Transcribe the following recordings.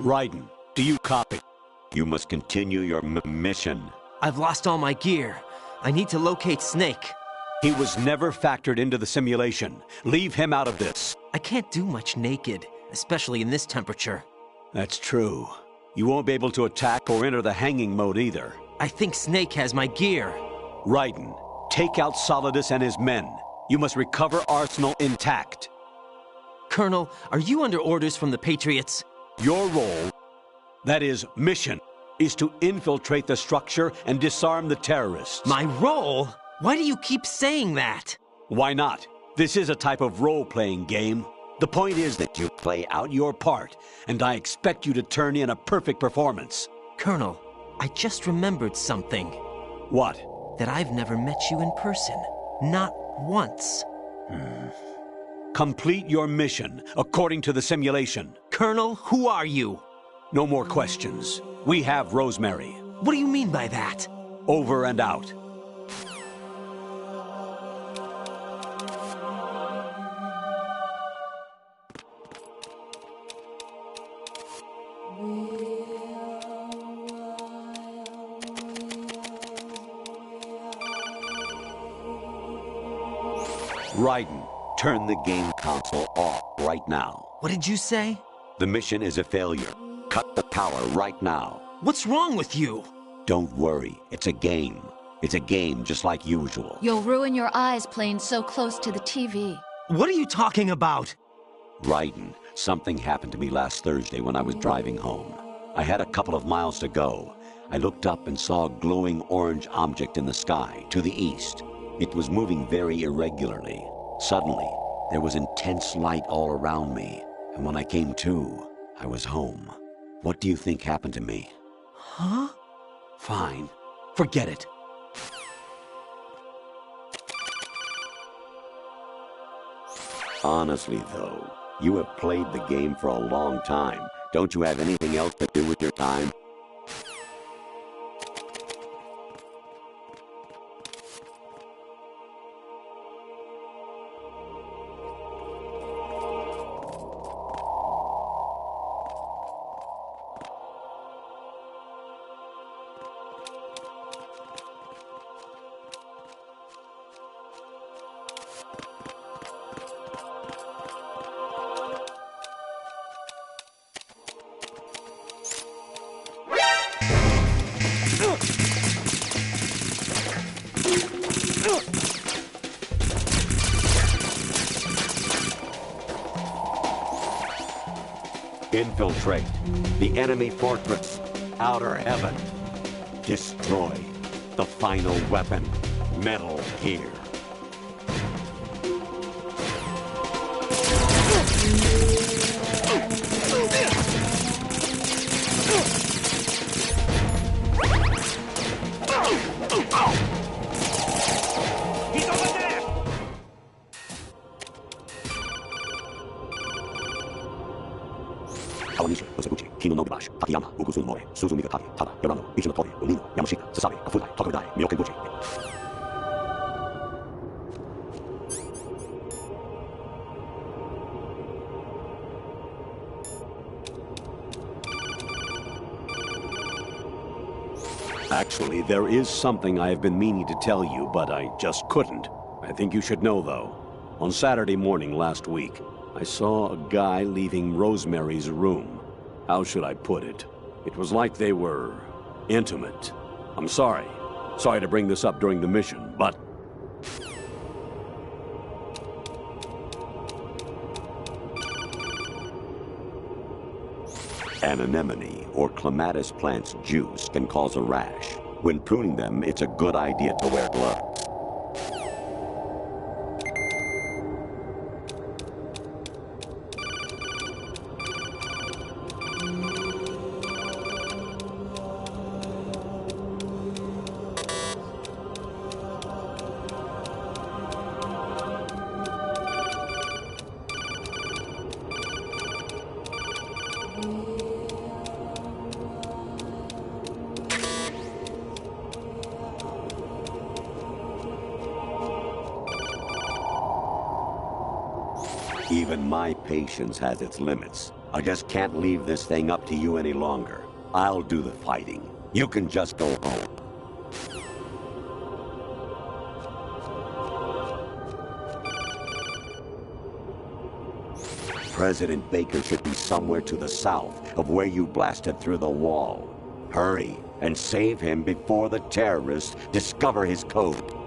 Raiden, do you copy? You must continue your mission. I've lost all my gear. I need to locate Snake. He was never factored into the simulation. Leave him out of this. I can't do much naked, especially in this temperature. That's true. You won't be able to attack or enter the hanging mode either. I think Snake has my gear. Raiden, take out Solidus and his men. You must recover Arsenal intact. Colonel, are you under orders from the Patriots? Your role, that is, mission, is to infiltrate the structure and disarm the terrorists. My role? Why do you keep saying that? Why not? This is a type of role-playing game. The point is that you play out your part, and I expect you to turn in a perfect performance. Colonel, I just remembered something. What? That I've never met you in person. Not once. Complete your mission, according to the simulation. Colonel, who are you? No more questions. We have Rosemary. What do you mean by that? Over and out. Raiden, turn the game console off right now. What did you say? The mission is a failure. Cut the power right now. What's wrong with you? Don't worry, it's a game. It's a game just like usual. You'll ruin your eyes playing so close to the TV. What are you talking about? Raiden, something happened to me last Thursday when I was driving home. I had a couple of miles to go. I looked up and saw a glowing orange object in the sky to the east. It was moving very irregularly. Suddenly, there was intense light all around me, and when I came to, I was home. What do you think happened to me? Huh? Fine. Forget it. Honestly, though, you have played the game for a long time. Don't you have anything else to do with your time? Infiltrate the enemy fortress, outer heaven. Destroy the final weapon, Metal Gear. Actually, there is something I have been meaning to tell you, but I just couldn't. I think you should know, though. On Saturday morning last week, I saw a guy leaving Rosemary's room. How should I put it? It was like they were intimate. I'm sorry. Sorry to bring this up during the mission, but... An anemone or clematis plant's juice can cause a rash. When pruning them, it's a good idea to wear gloves. Even my patience has its limits. I just can't leave this thing up to you any longer. I'll do the fighting. You can just go home. President Baker should be somewhere to the south of where you blasted through the wall. Hurry and save him before the terrorists discover his code.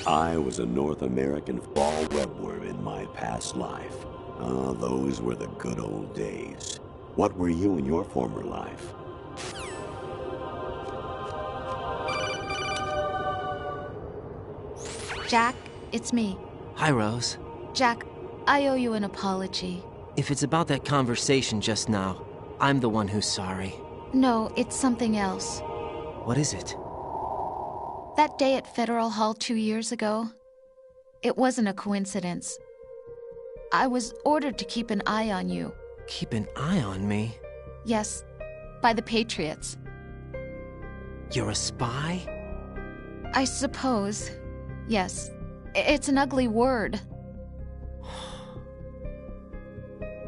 I was a North American fall webworm in my past life. Ah, those were the good old days. What were you in your former life? Jack, it's me. Hi, Rose. Jack, I owe you an apology. If it's about that conversation just now, I'm the one who's sorry. No, it's something else. What is it? That day at Federal Hall 2 years ago, it wasn't a coincidence. I was ordered to keep an eye on you. Keep an eye on me? Yes, by the Patriots. You're a spy? I suppose. Yes. It's an ugly word.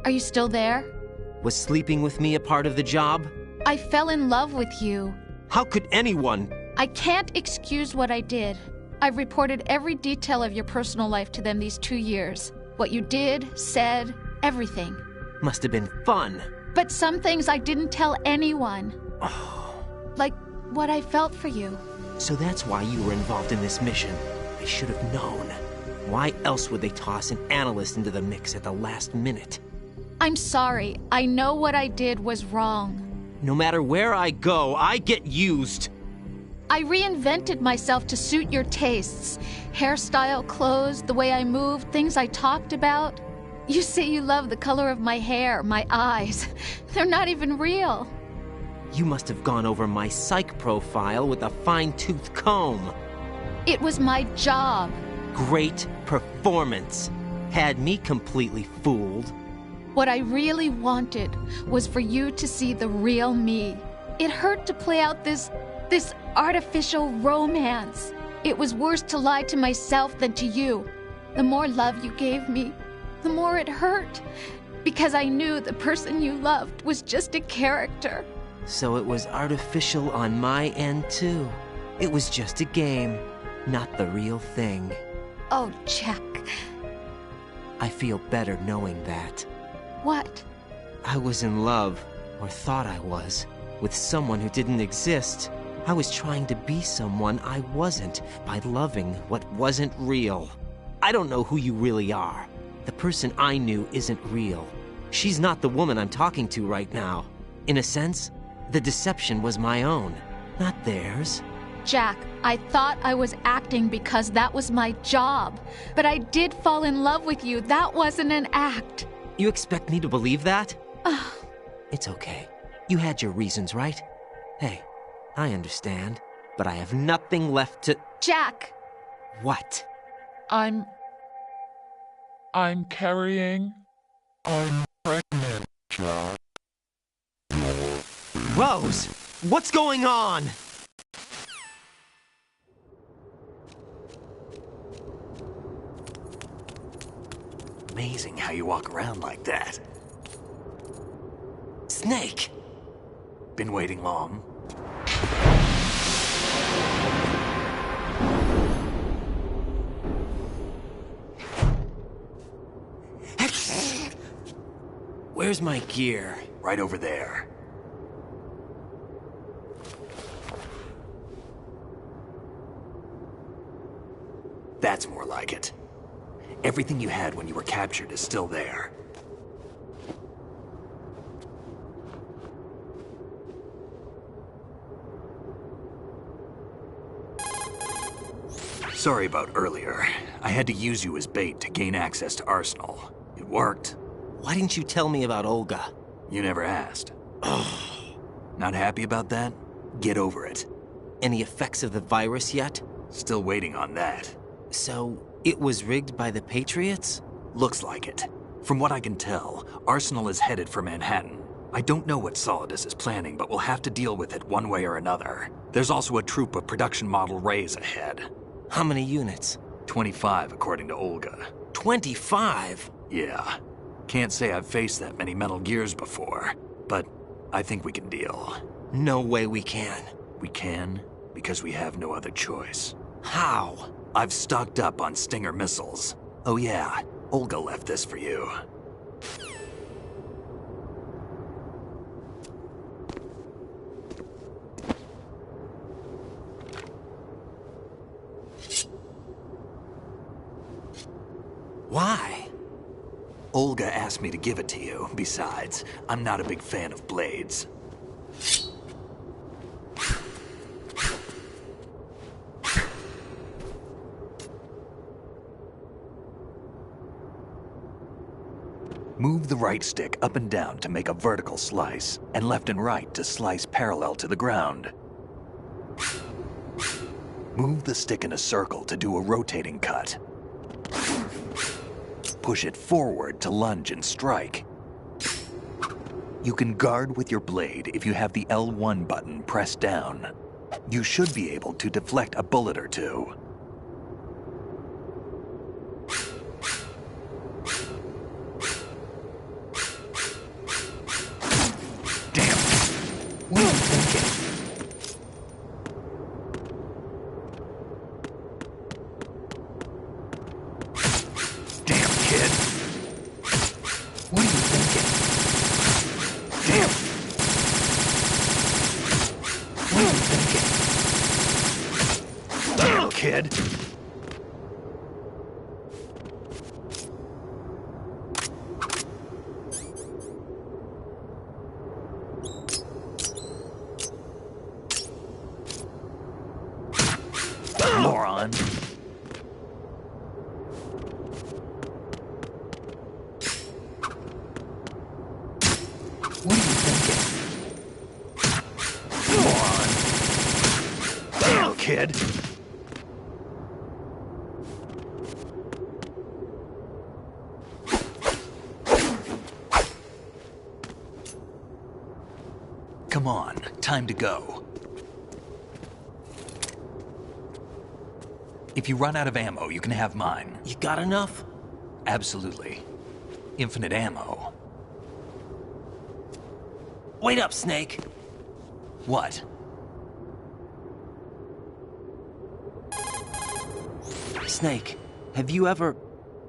Are you still there? Was sleeping with me a part of the job? I fell in love with you. How could anyone? I can't excuse what I did. I've reported every detail of your personal life to them these 2 years. What you did, said, everything. Must have been fun. But some things I didn't tell anyone. Like what I felt for you. So that's why you were involved in this mission. I should have known. Why else would they toss an analyst into the mix at the last minute? I'm sorry. I know what I did was wrong. No matter where I go, I get used. I reinvented myself to suit your tastes. Hairstyle, clothes, the way I moved, things I talked about. You say you love the color of my hair, my eyes. They're not even real. You must have gone over my psych profile with a fine-tooth comb. It was my job. Great performance. Had me completely fooled. What I really wanted was for you to see the real me. It hurt to play out this artificial romance. It was worse to lie to myself than to you. The more love you gave me, the more it hurt. Because I knew the person you loved was just a character. So it was artificial on my end, too. It was just a game, not the real thing. Oh, Jack. I feel better knowing that. What? I was in love, or thought I was, with someone who didn't exist. I was trying to be someone I wasn't by loving what wasn't real. I don't know who you really are. The person I knew isn't real. She's not the woman I'm talking to right now. In a sense, the deception was my own, not theirs. Jack, I thought I was acting because that was my job. But I did fall in love with you. That wasn't an act. You expect me to believe that? It's okay. You had your reasons, right? Hey, I understand, but I have nothing left to... Jack! What? I'm carrying... I'm pregnant, Jack. Rose! What's going on? Amazing how you walk around like that. Snake! Been waiting long? Where's my gear? Right over there. That's more like it. Everything you had when you were captured is still there. Sorry about earlier. I had to use you as bait to gain access to Arsenal. It worked. Why didn't you tell me about Olga? You never asked. Not happy about that? Get over it. Any effects of the virus yet? Still waiting on that. So, it was rigged by the Patriots? Looks like it. From what I can tell, Arsenal is headed for Manhattan. I don't know what Solidus is planning, but we'll have to deal with it one way or another. There's also a troop of production model Rays ahead. How many units? 25, according to Olga. 25? Yeah. Can't say I've faced that many Metal Gears before, but I think we can deal. No way we can. We can, because we have no other choice. How? I've stocked up on Stinger missiles. Oh yeah, Olga left this for you. Why? Olga asked me to give it to you. Besides, I'm not a big fan of blades. Move the right stick up and down to make a vertical slice, and left and right to slice parallel to the ground. Move the stick in a circle to do a rotating cut. Push it forward to lunge and strike. You can guard with your blade if you have the L1 button pressed down. You should be able to deflect a bullet or two. Damn. What are you thinking? Damn, kid. What are you thinking? Damn. What are you thinking? Damn, kid. Moron. What are you thinking? Moron. Damn, kid. Come on, time to go. If you run out of ammo, you can have mine. You got enough? Absolutely. Infinite ammo. Wait up, Snake. What? Snake, have you ever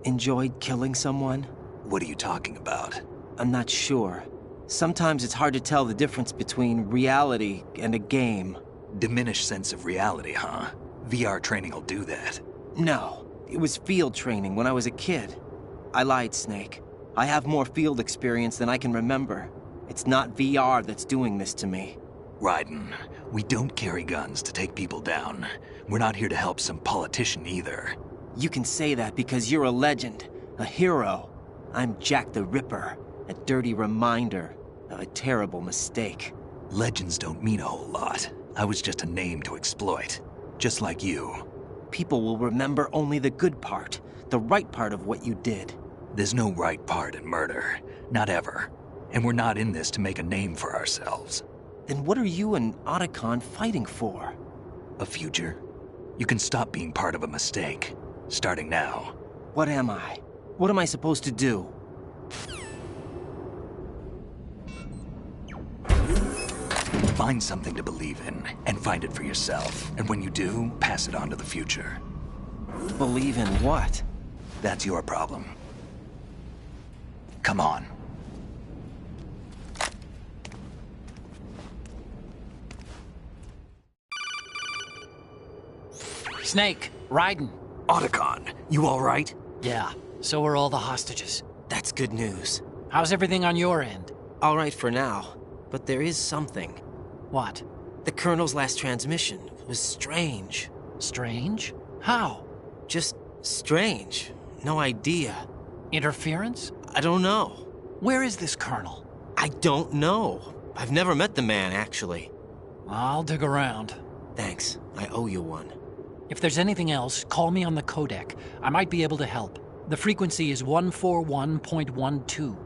enjoyed killing someone? What are you talking about? I'm not sure. Sometimes it's hard to tell the difference between reality and a game. Diminished sense of reality, huh? VR training will do that. No, it was field training when I was a kid. I lied, Snake. I have more field experience than I can remember. It's not VR that's doing this to me. Raiden, we don't carry guns to take people down. We're not here to help some politician either. You can say that because you're a legend, a hero. I'm Jack the Ripper, a dirty reminder of a terrible mistake. Legends don't mean a whole lot. I was just a name to exploit. Just like you. People will remember only the good part, the right part of what you did. There's no right part in murder. Not ever. And we're not in this to make a name for ourselves. Then what are you and Otacon fighting for? A future. You can stop being part of a mistake. Starting now. What am I? What am I supposed to do? Find something to believe in, and find it for yourself. And when you do, pass it on to the future. Believe in what? That's your problem. Come on. Snake, Raiden. Otacon, you all right? Yeah, so are all the hostages. That's good news. How's everything on your end? All right for now, but there is something. What? The Colonel's last transmission was strange. Strange? How? Just strange. No idea. Interference? I don't know. Where is this Colonel? I don't know. I've never met the man, actually. I'll dig around. Thanks. I owe you one. If there's anything else, call me on the codec. I might be able to help. The frequency is 141.12.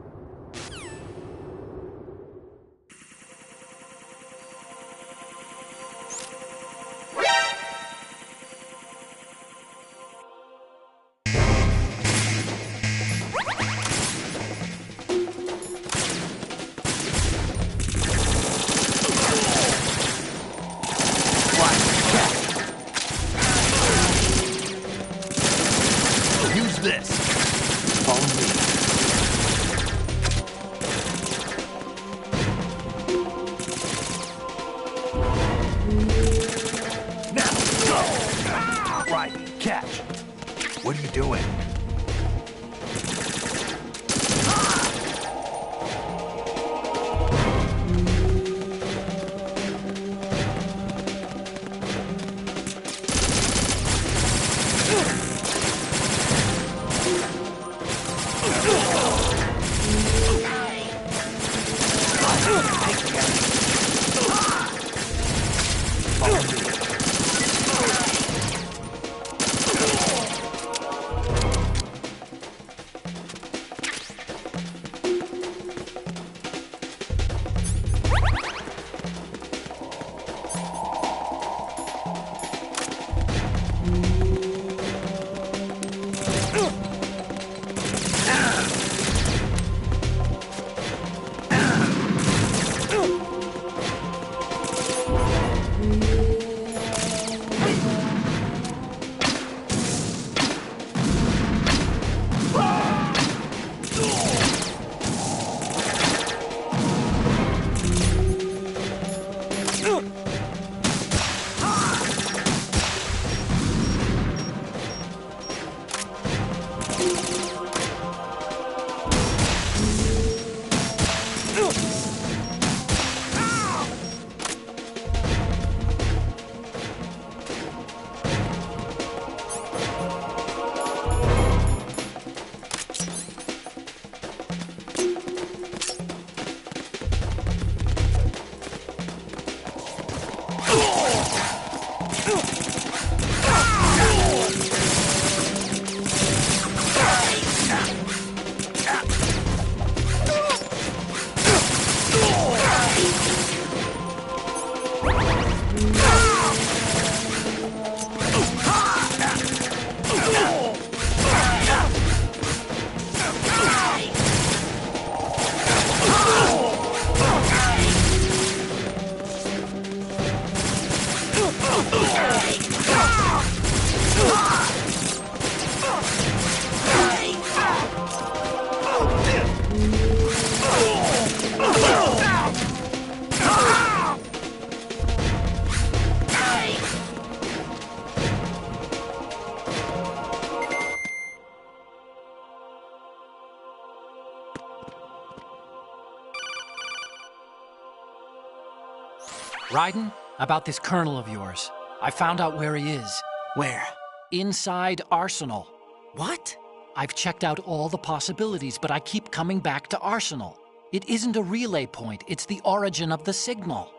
Raiden, about this colonel of yours. I found out where he is. Where? Inside Arsenal. What? I've checked out all the possibilities, but I keep coming back to Arsenal. It isn't a relay point, it's the origin of the signal.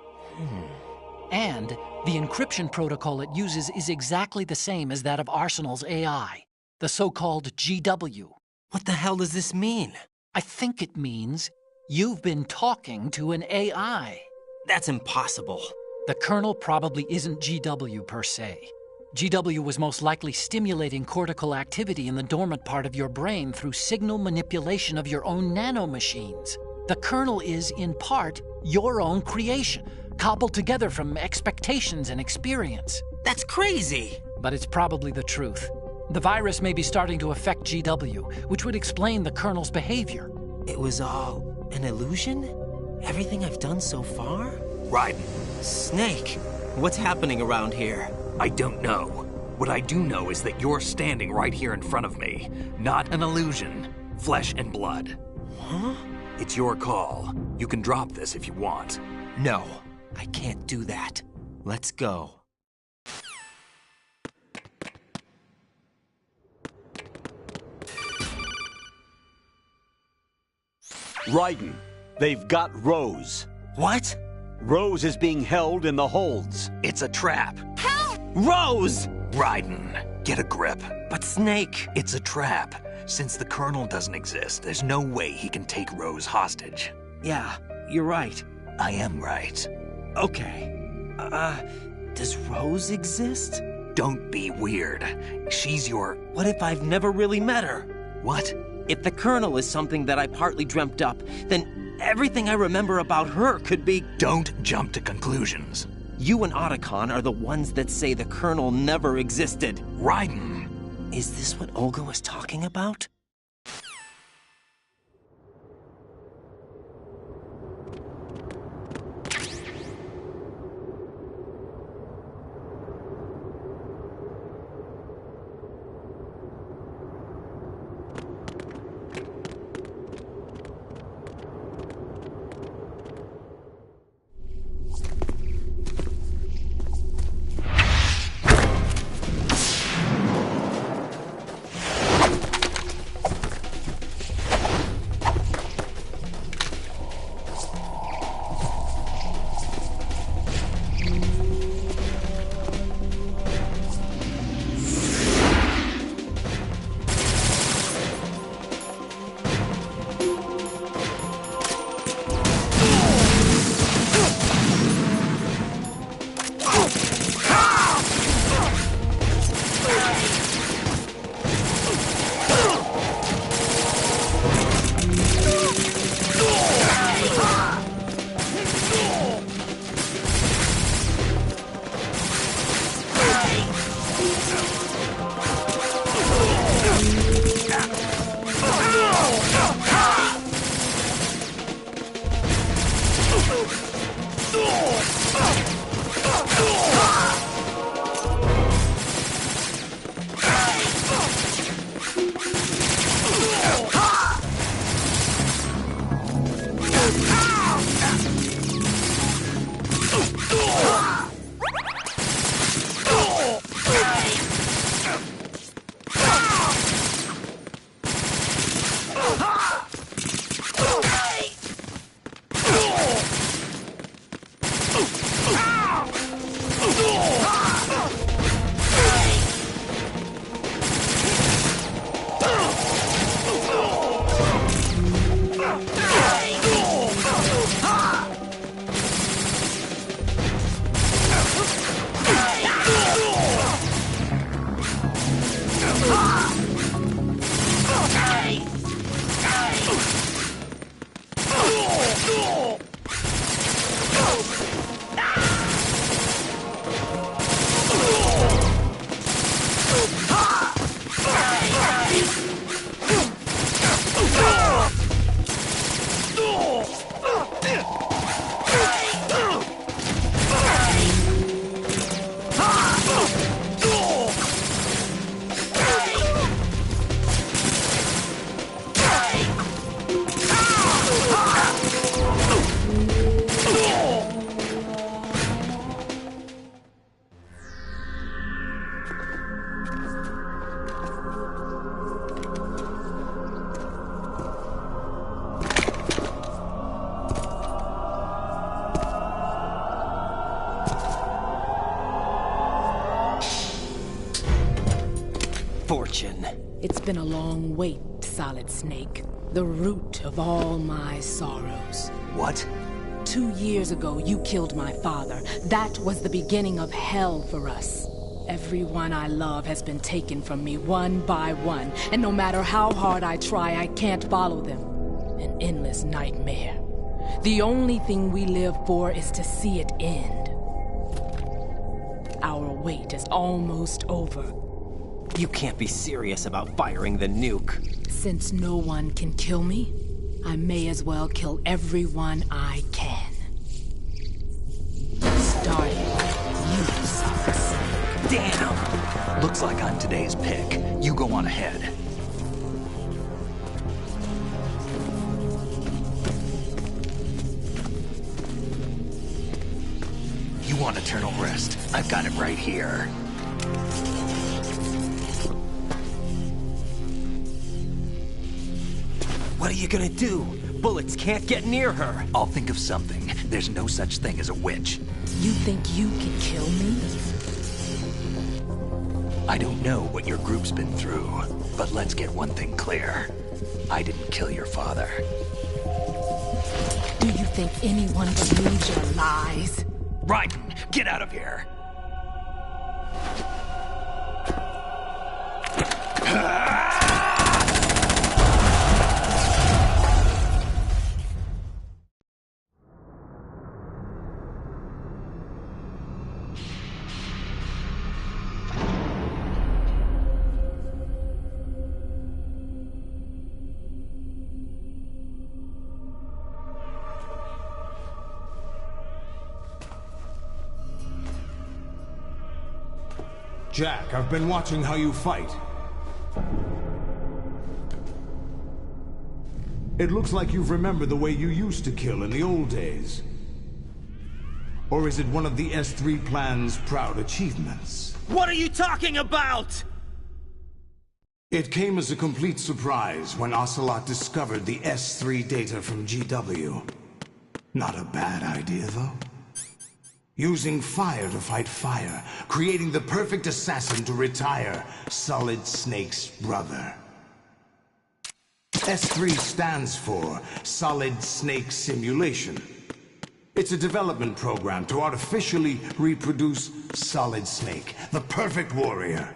And the encryption protocol it uses is exactly the same as that of Arsenal's AI, the so-called GW. What the hell does this mean? I think it means you've been talking to an AI. That's impossible. The kernel probably isn't GW per se. GW was most likely stimulating cortical activity in the dormant part of your brain through signal manipulation of your own nanomachines. The kernel is, in part, your own creation, cobbled together from expectations and experience. That's crazy! But it's probably the truth. The virus may be starting to affect GW, which would explain the kernel's behavior. It was all an illusion? Everything I've done so far? Raiden, Snake, what's happening around here? I don't know. What I do know is that you're standing right here in front of me. Not an illusion. Flesh and blood. Huh? It's your call. You can drop this if you want. No, I can't do that. Let's go. Raiden, they've got Rose. What? Rose is being held in the holds. It's a trap. Rose! Raiden, get a grip. But Snake... It's a trap. Since the Colonel doesn't exist, there's no way he can take Rose hostage. Yeah, you're right. I am right. Okay. Does Rose exist? Don't be weird. She's your... What if I've never really met her? What? If the Colonel is something that I partly dreamt up, then everything I remember about her could be... Don't jump to conclusions. You and Otacon are the ones that say the Colonel never existed. Raiden! Is this what Olga was talking about? been a long wait, Solid Snake. The root of all my sorrows. What? 2 years ago, you killed my father. That was the beginning of hell for us. Everyone I love has been taken from me one by one, and no matter how hard I try, I can't follow them. An endless nightmare. The only thing we live for is to see it end. Our wait is almost over. You can't be serious about firing the nuke. Since no one can kill me, I may as well kill everyone I can. Starting with you, Solid Snake. Damn! Looks like I'm today's pick. You go on ahead. You want eternal rest? I've got it right here. What are you gonna do? Bullets can't get near her. I'll think of something. There's no such thing as a witch. You think you can kill me? I don't know what your group's been through, but let's get one thing clear. I didn't kill your father. Do you think anyone believes your lies? Raiden, get out of here! Jack, I've been watching how you fight. It looks like you've remembered the way you used to kill in the old days. Or is it one of the S3 plan's proud achievements? What are you talking about? It came as a complete surprise when Ocelot discovered the S3 data from GW. Not a bad idea, though. Using fire to fight fire, creating the perfect assassin to retire Solid Snake's brother. S3 stands for Solid Snake Simulation. It's a development program to artificially reproduce Solid Snake, the perfect warrior.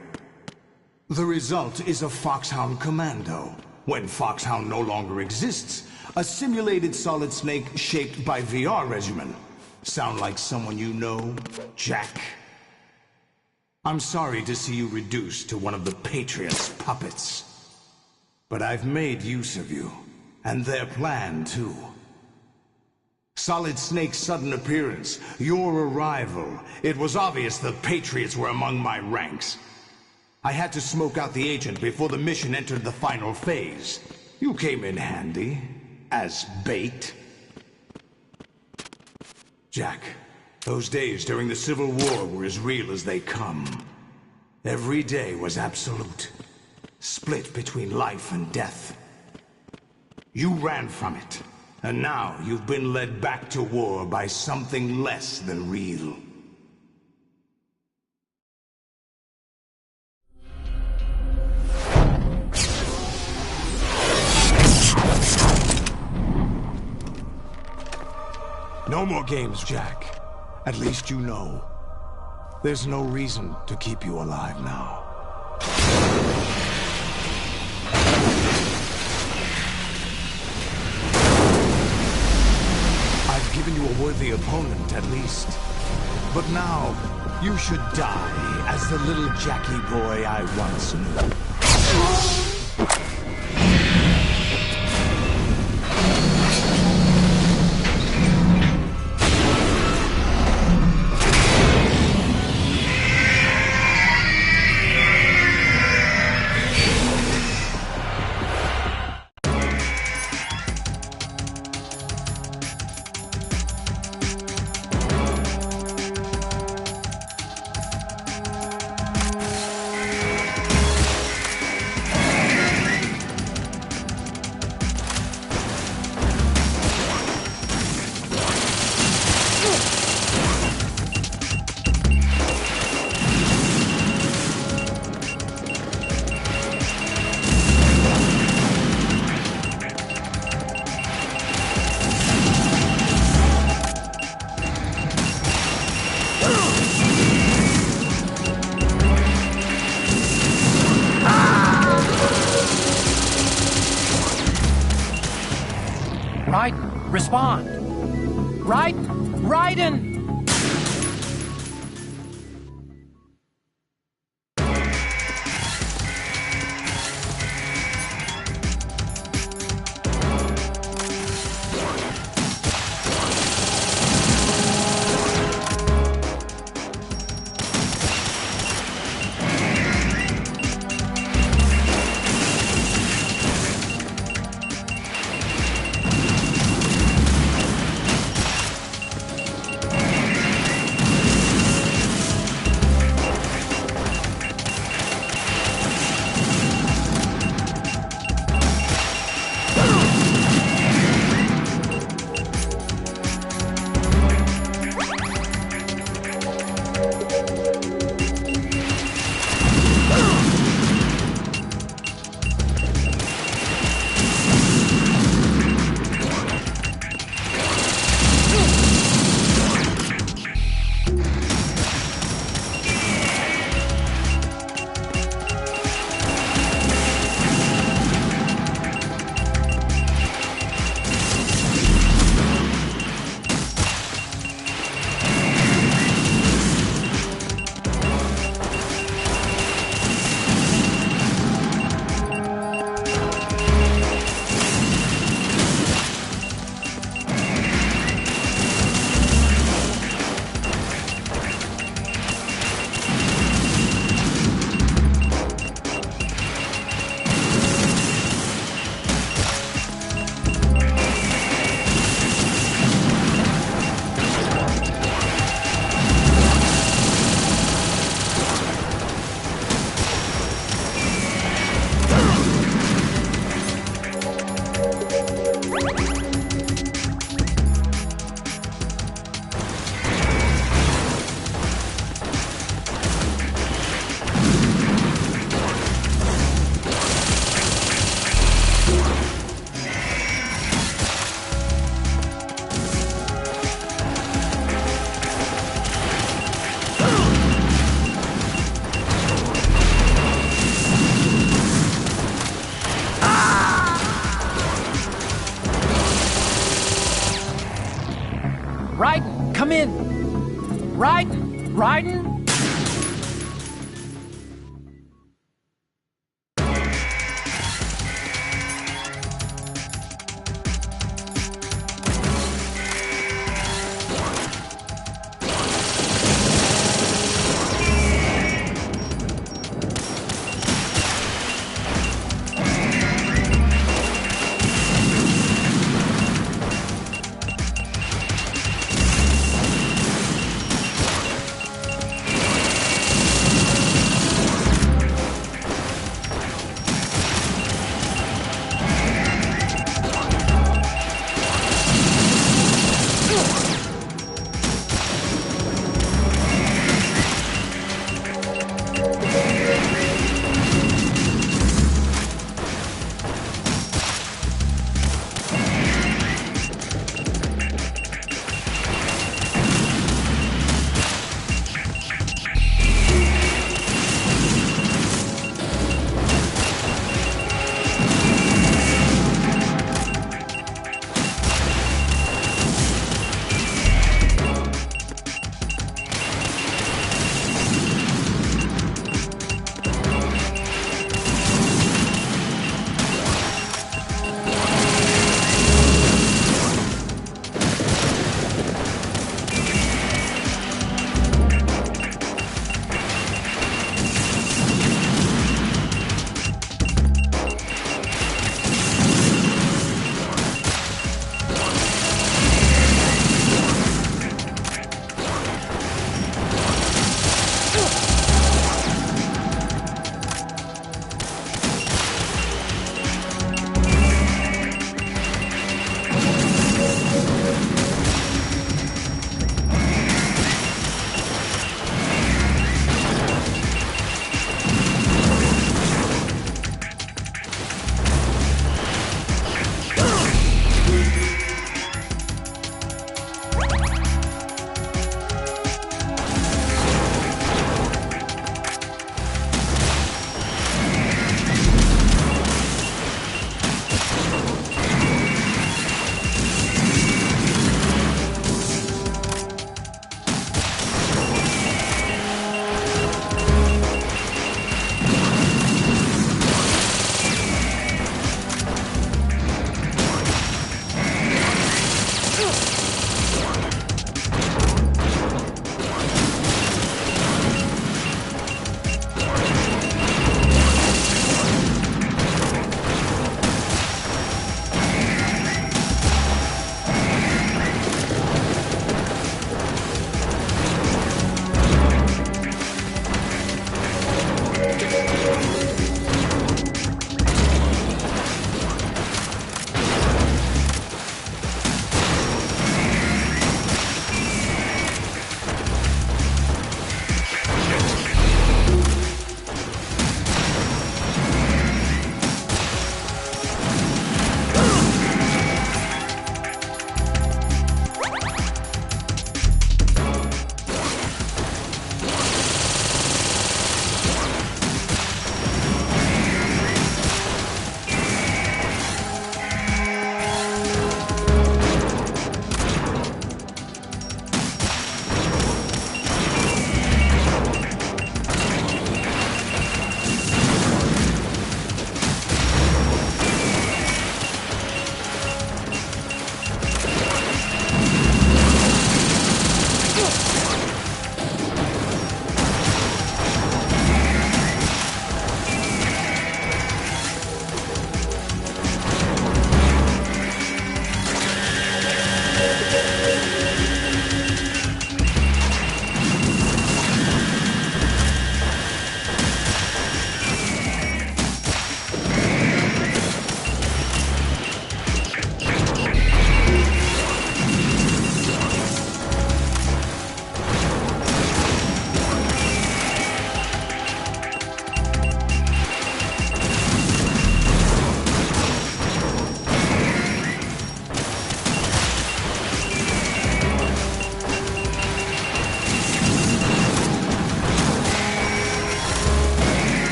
The result is a Foxhound Commando. When Foxhound no longer exists, a simulated Solid Snake shaped by VR regimen. Sound like someone you know, Jack? I'm sorry to see you reduced to one of the Patriots' puppets. But I've made use of you, and their plan too. Solid Snake's sudden appearance, your arrival, it was obvious the Patriots were among my ranks. I had to smoke out the agent before the mission entered the final phase. You came in handy, as bait. Jack, those days during the Civil War were as real as they come. Every day was absolute, split between life and death. You ran from it, and now you've been led back to war by something less than real. No more games, Jack. At least you know. There's no reason to keep you alive now. I've given you a worthy opponent, at least. But now, you should die as the little Jackie boy I once knew. Raiden, respond. Raiden! Raiden, come in! Raiden?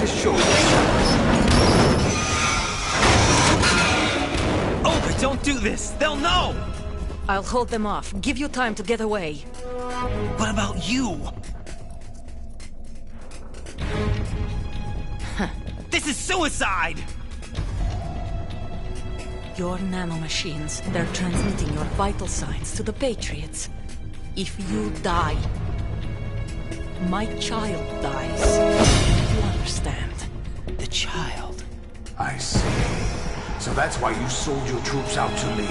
to show you. Oh, don't do this! They'll know! I'll hold them off. Give you time to get away. What about you? This is suicide! Your nanomachines, they're transmitting your vital signs to the Patriots. If you die, my child dies. You understand? The child. I see. So that's why you sold your troops out to me.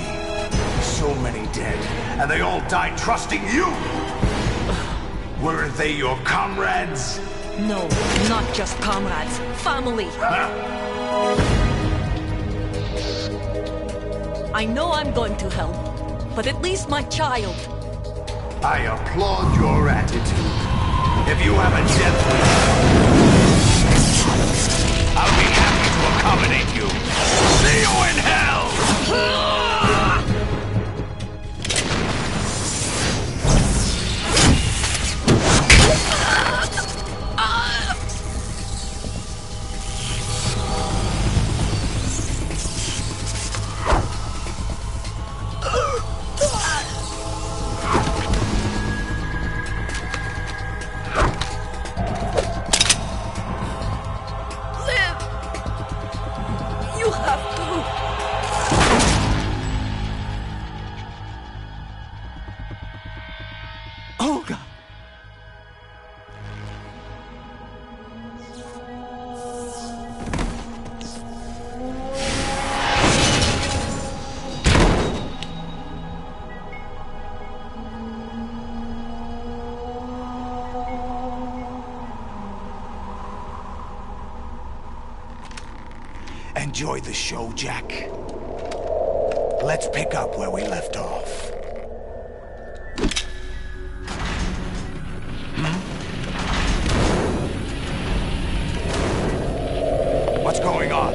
So many dead, and they all died trusting you! Weren't they your comrades? No, not just comrades. Family. I know I'm going to hell, but at least my child. I applaud your attitude. If you have a death wish, I'll be happy to accommodate you. See you in hell! Enjoy the show, Jack. Let's pick up where we left off. What's going on?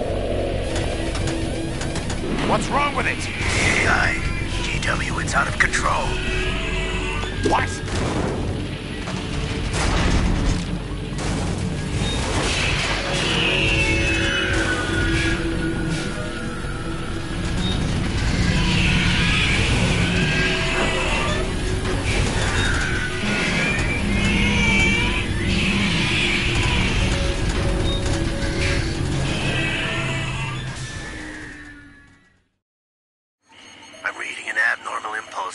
What's wrong with it? AI, GW, it's out of control. What?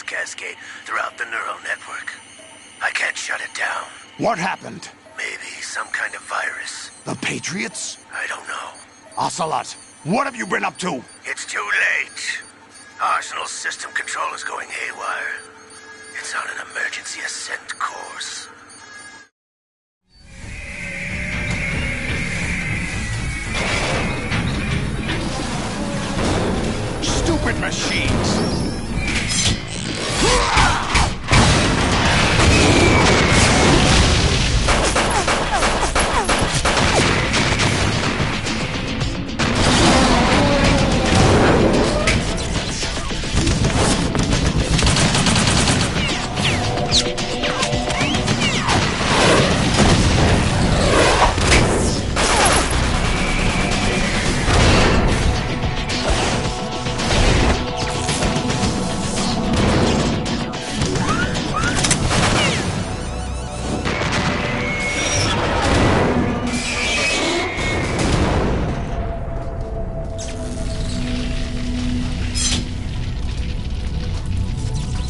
Cascade throughout the neural network. I can't shut it down. What happened? Maybe some kind of virus. The Patriots? I don't know. Ocelot, what have you been up to? It's too late. Arsenal's system control is going haywire. It's on an emergency ascent course. Stupid machines!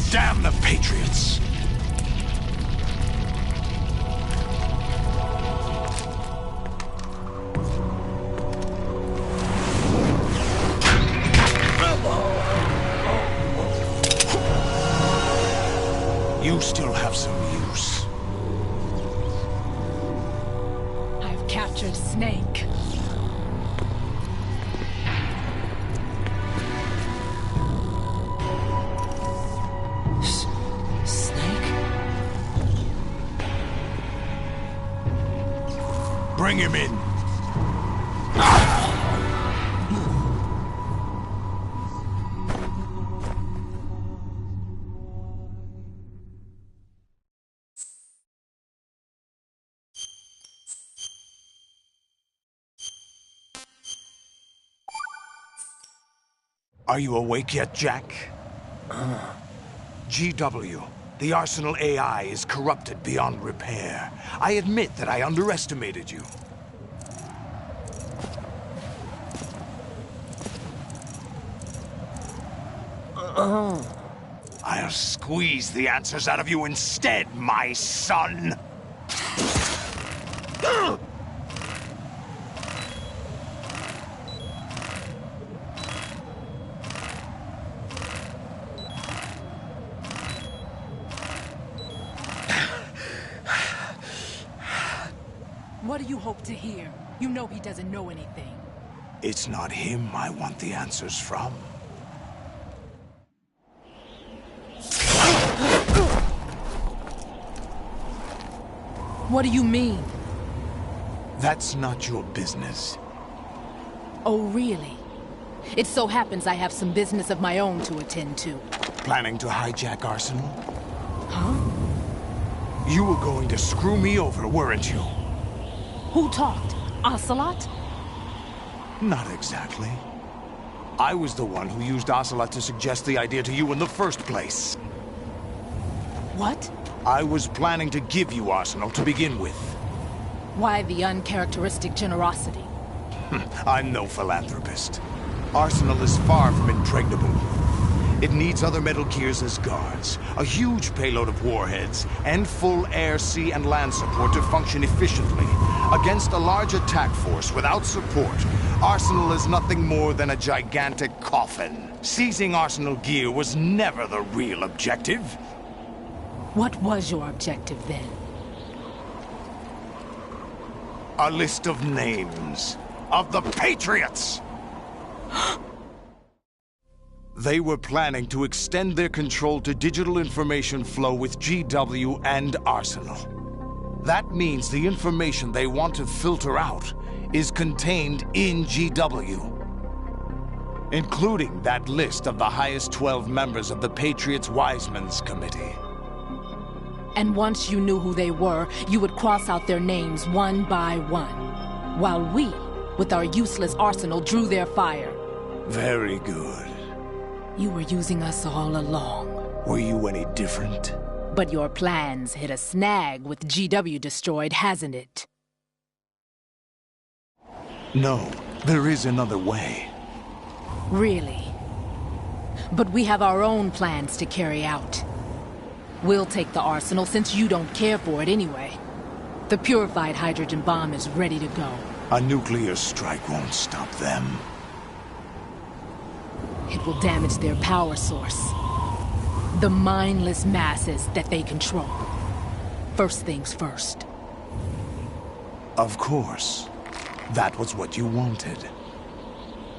Damn the Patriots! You still have some use. I've captured Snake. Bring him in. Are you awake yet, Jack? GW, the Arsenal AI is corrupted beyond repair. I admit that I underestimated you. I'll squeeze the answers out of you instead, my son! What do you hope to hear? You know he doesn't know anything. It's not him I want the answers from. What do you mean? That's not your business. Oh, really? It so happens I have some business of my own to attend to. Planning to hijack Arsenal? Huh? You were going to screw me over, weren't you? Who talked? Ocelot? Not exactly. I was the one who used Ocelot to suggest the idea to you in the first place. What? I was planning to give you Arsenal to begin with. Why the uncharacteristic generosity? I'm no philanthropist. Arsenal is far from impregnable. It needs other Metal Gears as guards, a huge payload of warheads, and full air, sea, and land support to function efficiently. Against a large attack force without support, Arsenal is nothing more than a gigantic coffin. Seizing Arsenal gear was never the real objective. What was your objective then? A list of names of the Patriots! They were planning to extend their control to digital information flow with GW and Arsenal. That means the information they want to filter out is contained in GW, including that list of the highest 12 members of the Patriots Wiseman's Committee. And once you knew who they were, you would cross out their names one by one, while we, with our useless arsenal, drew their fire. Very good. You were using us all along. Were you any different? But your plans hit a snag with GW destroyed, hasn't it? No, there is another way. Really? But we have our own plans to carry out. We'll take the arsenal since you don't care for it anyway. The purified hydrogen bomb is ready to go. A nuclear strike won't stop them. It will damage their power source. The mindless masses that they control. First things first. Of course. That was what you wanted.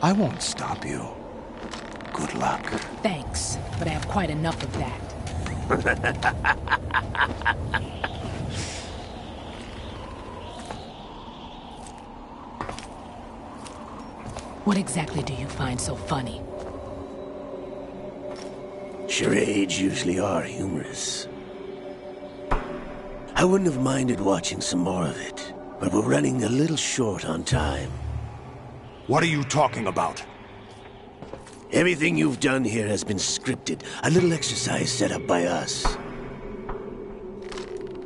I won't stop you. Good luck. Thanks, but I have quite enough of that. What exactly do you find so funny? Charades usually are humorous. I wouldn't have minded watching some more of it, but we're running a little short on time. What are you talking about? Everything you've done here has been scripted, a little exercise set up by us.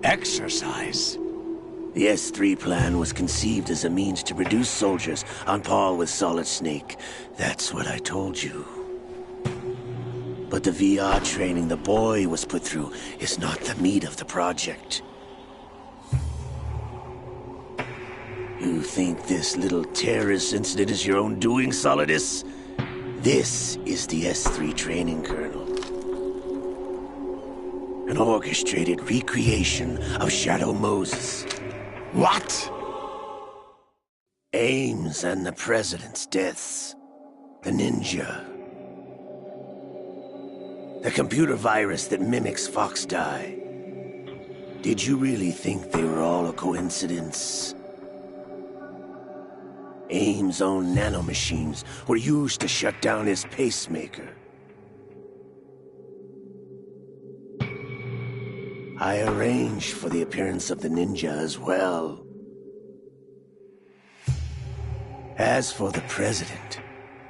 Exercise? The S3 plan was conceived as a means to reduce soldiers on par with Solid Snake. That's what I told you. But the VR training the boy was put through is not the meat of the project. You think this little terrorist incident is your own doing, Solidus? This is the S3 training kernel. An orchestrated recreation of Shadow Moses. What? Ames and the President's deaths. The ninja. The computer virus that mimics Fox Die. Did you really think they were all a coincidence? Ames' own nanomachines were used to shut down his pacemaker. I arranged for the appearance of the ninja as well. As for the President,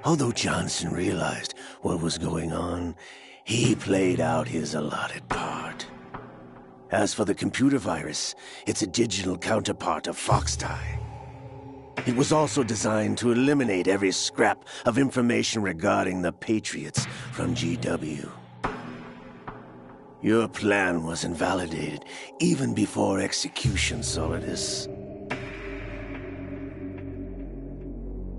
although Johnson realized what was going on, he played out his allotted part. As for the computer virus, it's a digital counterpart of Foxtie. It was also designed to eliminate every scrap of information regarding the Patriots from GW. Your plan was invalidated even before execution, Solidus.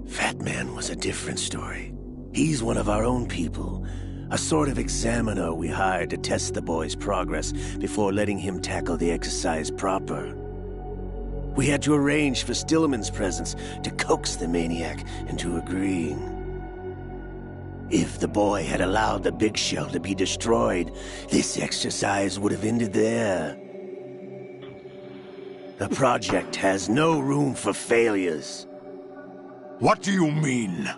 Fat Man was a different story. He's one of our own people, a sort of examiner we hired to test the boy's progress before letting him tackle the exercise proper. We had to arrange for Stillman's presence to coax the maniac into agreeing. If the boy had allowed the big shell to be destroyed, this exercise would have ended there. The project has no room for failures. What do you mean?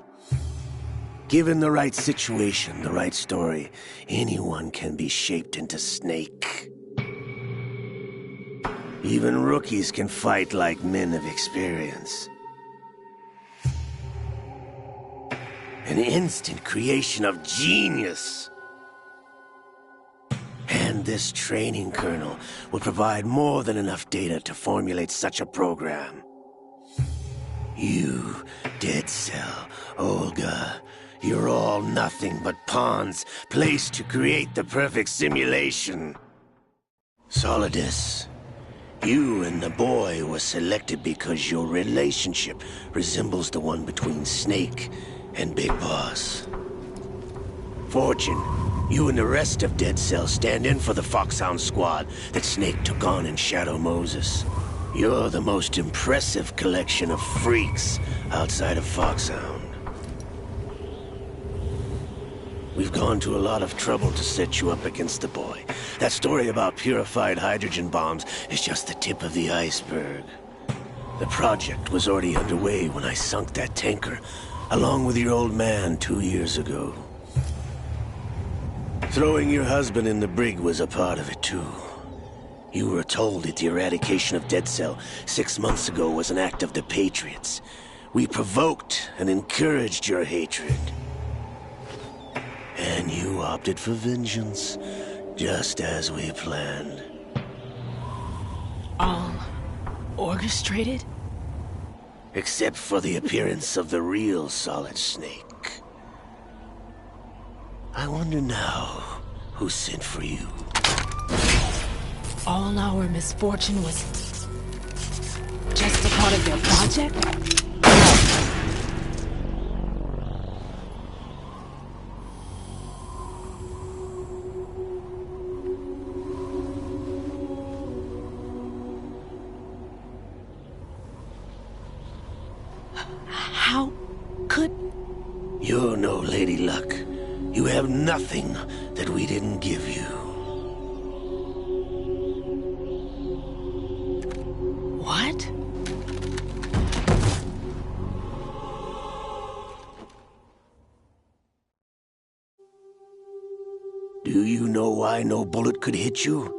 Given the right situation, the right story, anyone can be shaped into Snake. Even rookies can fight like men of experience. An instant creation of genius. And this training kernel will provide more than enough data to formulate such a program. You, Dead Cell, Olga, you're all nothing but pawns placed to create the perfect simulation. Solidus, you and the boy were selected because your relationship resembles the one between Snake and Big Boss. Fortune, you and the rest of Dead Cell stand in for the Foxhound squad that Snake took on in Shadow Moses. You're the most impressive collection of freaks outside of Foxhound. We've gone to a lot of trouble to set you up against the boy. That story about purified hydrogen bombs is just the tip of the iceberg. The project was already underway when I sunk that tanker, along with your old man 2 years ago. Throwing your husband in the brig was a part of it too. You were told that the eradication of Dead Cell 6 months ago was an act of the Patriots. We provoked and encouraged your hatred. And you opted for vengeance, just as we planned. All orchestrated? Except for the appearance of the real Solid Snake. I wonder now who sent for you. All our misfortune was just a part of their project? How could... You're no Lady Luck. You have nothing that we didn't give you. What? Do you know why no bullet could hit you?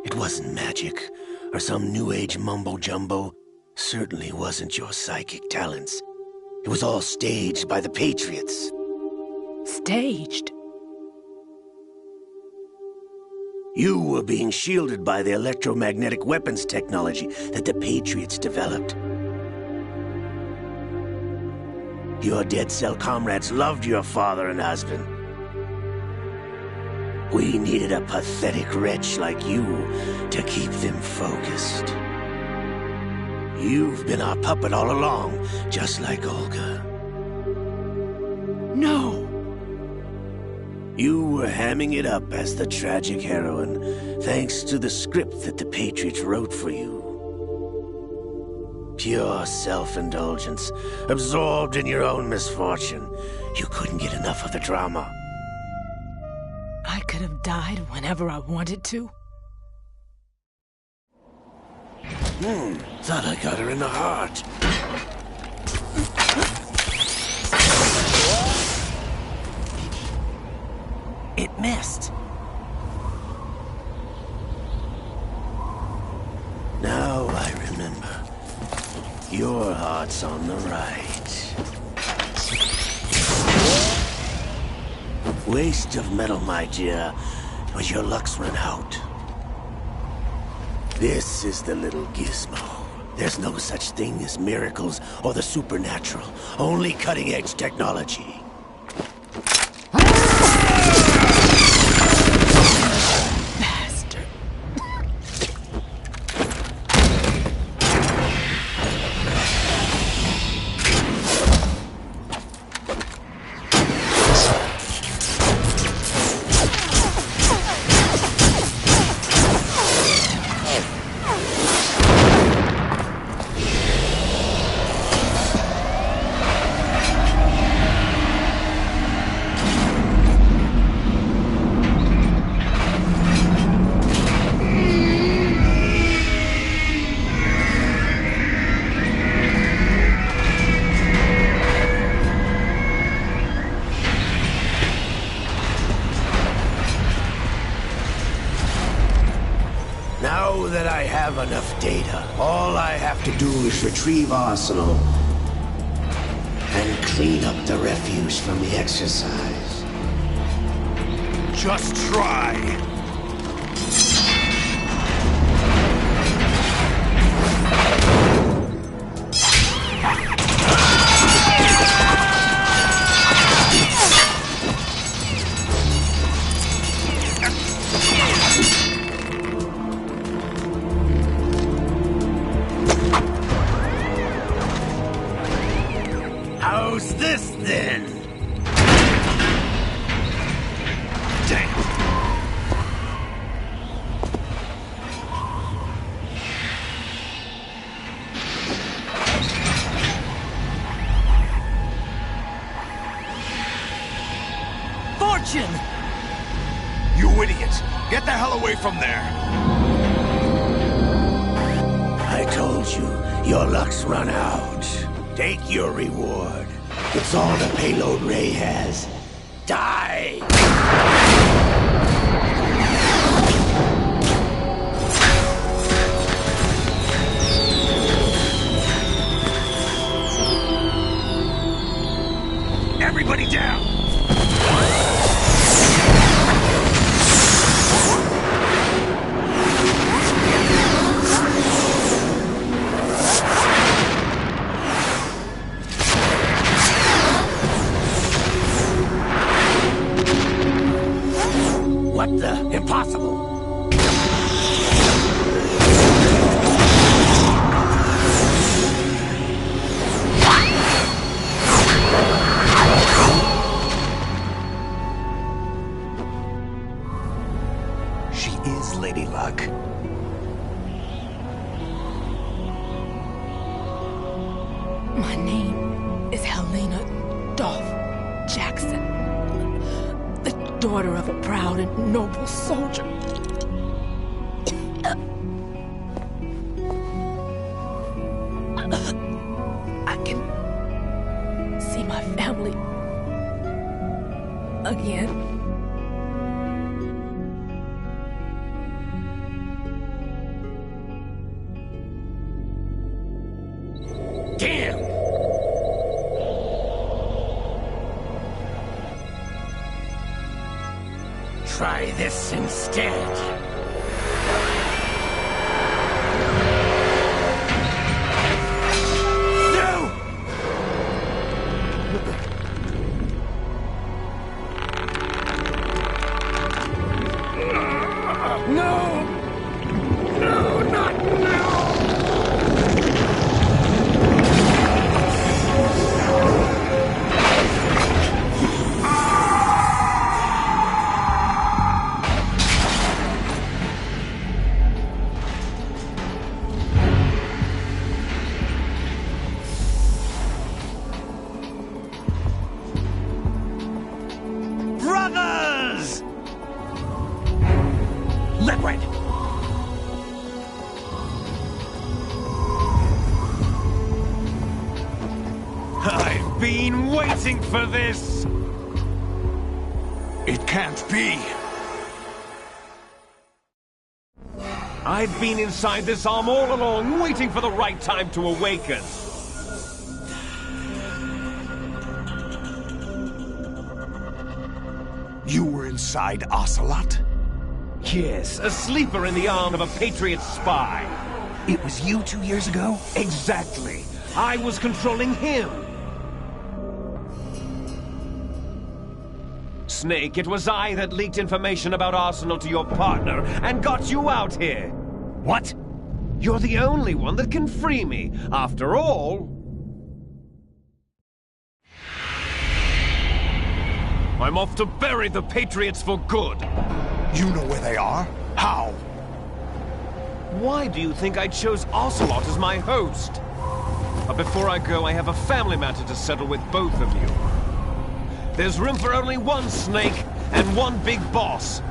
It wasn't magic, or some new age mumbo-jumbo. Certainly wasn't your psychic talents. It was all staged by the Patriots. Staged? You were being shielded by the electromagnetic weapons technology that the Patriots developed. Your Dead Cell comrades loved your father and husband. We needed a pathetic wretch like you to keep them focused. You've been our puppet all along, just like Olga. No! You were hamming it up as the tragic heroine, thanks to the script that the Patriots wrote for you. Pure self-indulgence, absorbed in your own misfortune. You couldn't get enough of the drama. I could have died whenever I wanted to. Thought I got her in the heart. It missed. Now I remember. Your heart's on the right. Waste of metal, my dear, but your luck's run out. This is the little gizmo. There's no such thing as miracles or the supernatural, only cutting-edge technology. Now that I have enough data, all I have to do is retrieve Arsenal and clean up the refuse from the exercise. Just try. How's this then? Damn. Fortune! You idiot! Get the hell away from there! I told you, your luck's run out. Take your reward. It's all the payload Ray has. Die! Everybody down! What the? Impossible! She is Lady Luck. My name is Helena Dolph Jackson, the daughter of a proud and noble soldier. I can see my family again. Damn! Try this instead. Brothers! Liquid! I've been waiting for this! It can't be! I've been inside this arm all along, waiting for the right time to awaken. You were inside Ocelot? Yes, a sleeper in the arm of a Patriot spy. It was you 2 years ago? Exactly. I was controlling him. Snake, it was I that leaked information about Arsenal to your partner and got you out here. What? You're the only one that can free me. After all... I'm off to bury the Patriots for good. You know where they are? How? Why do you think I chose Ocelot as my host? But before I go, I have a family matter to settle with both of you. There's room for only one Snake and one big boss.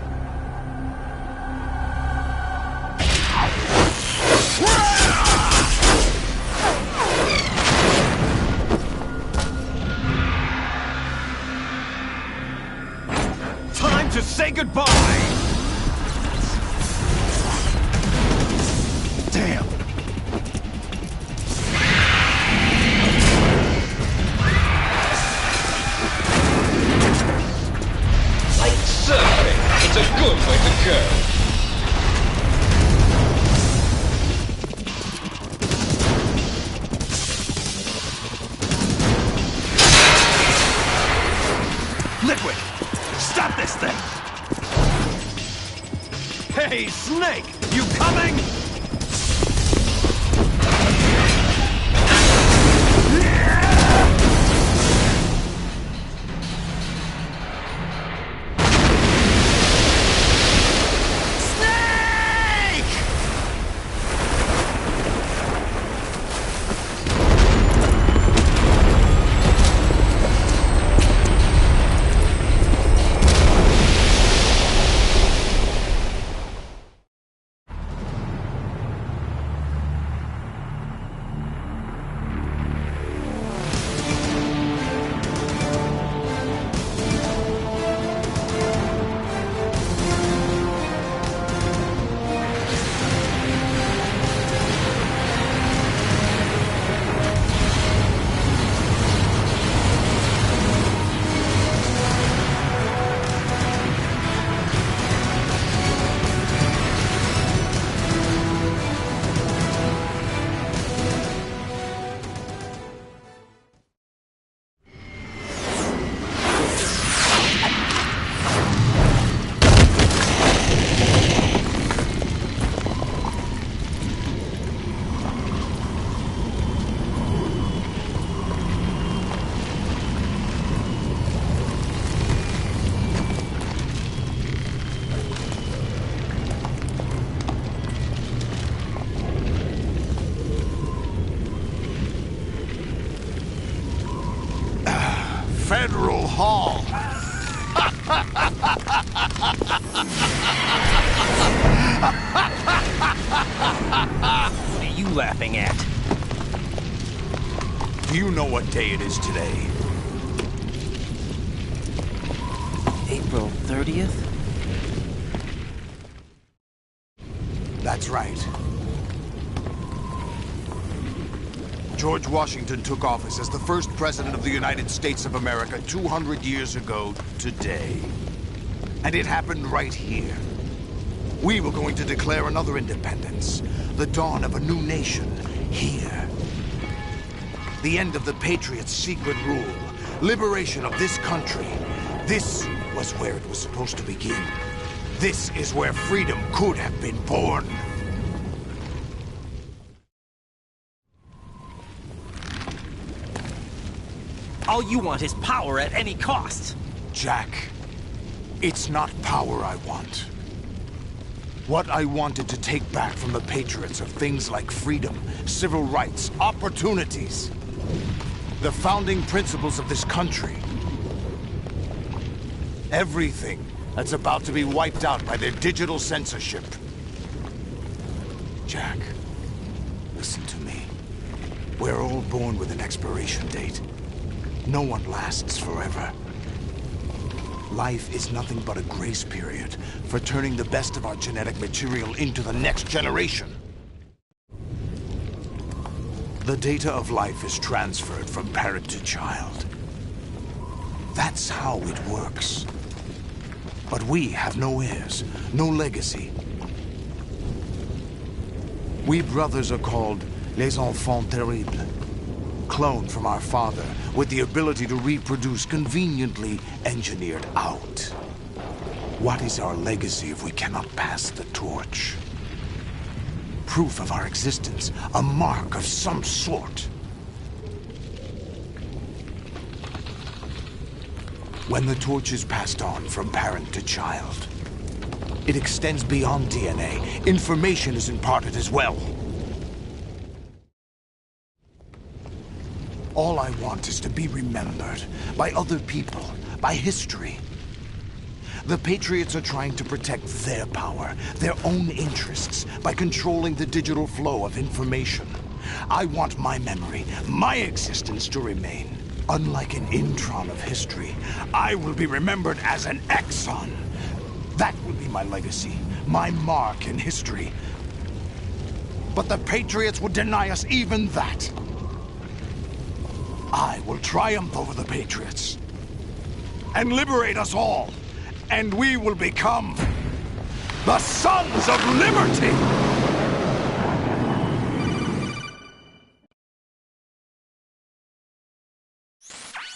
Time to say goodbye! Damn! Like surfing, it's a good way to go. Liquid! Stop this thing! Hey, Snake! You coming? Federal Hall. What are you laughing at? Do you know what day it is today? April 30th? That's right. George Washington took office as the first president of the United States of America 200 years ago today. And it happened right here. We were going to declare another independence, the dawn of a new nation, here. The end of the Patriots' secret rule, liberation of this country. This was where it was supposed to begin. This is where freedom could have been born. All you want is power at any cost. Jack, it's not power I want. What I wanted to take back from the Patriots are things like freedom, civil rights, opportunities. The founding principles of this country. Everything that's about to be wiped out by their digital censorship. Jack, listen to me. We're all born with an expiration date. No one lasts forever. Life is nothing but a grace period for turning the best of our genetic material into the next generation. The data of life is transferred from parent to child. That's how it works. But we have no heirs, no legacy. We brothers are called les enfants terribles. Cloned from our father, with the ability to reproduce conveniently engineered out. What is our legacy if we cannot pass the torch? Proof of our existence, a mark of some sort. When the torch is passed on from parent to child, it extends beyond DNA. Information is imparted as well. All I want is to be remembered by other people, by history. The Patriots are trying to protect their power, their own interests, by controlling the digital flow of information. I want my memory, my existence to remain. Unlike an intron of history, I will be remembered as an exon. That will be my legacy, my mark in history. But the Patriots would deny us even that. I will triumph over the Patriots and liberate us all, and we will become the Sons of Liberty!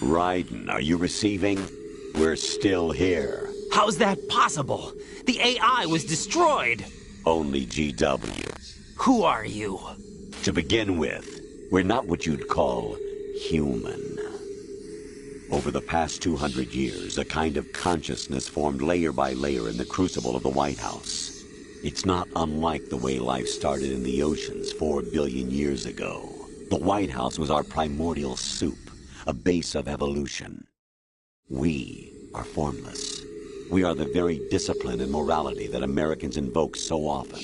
Raiden, are you receiving? We're still here. How's that possible? The AI was destroyed. Only GW. Who are you? To begin with, we're not what you'd call human. Over the past 200 years, a kind of consciousness formed layer by layer in the crucible of the White House. It's not unlike the way life started in the oceans 4 billion years ago. The White House was our primordial soup, a base of evolution. We are formless. We are the very discipline and morality that Americans invoke so often.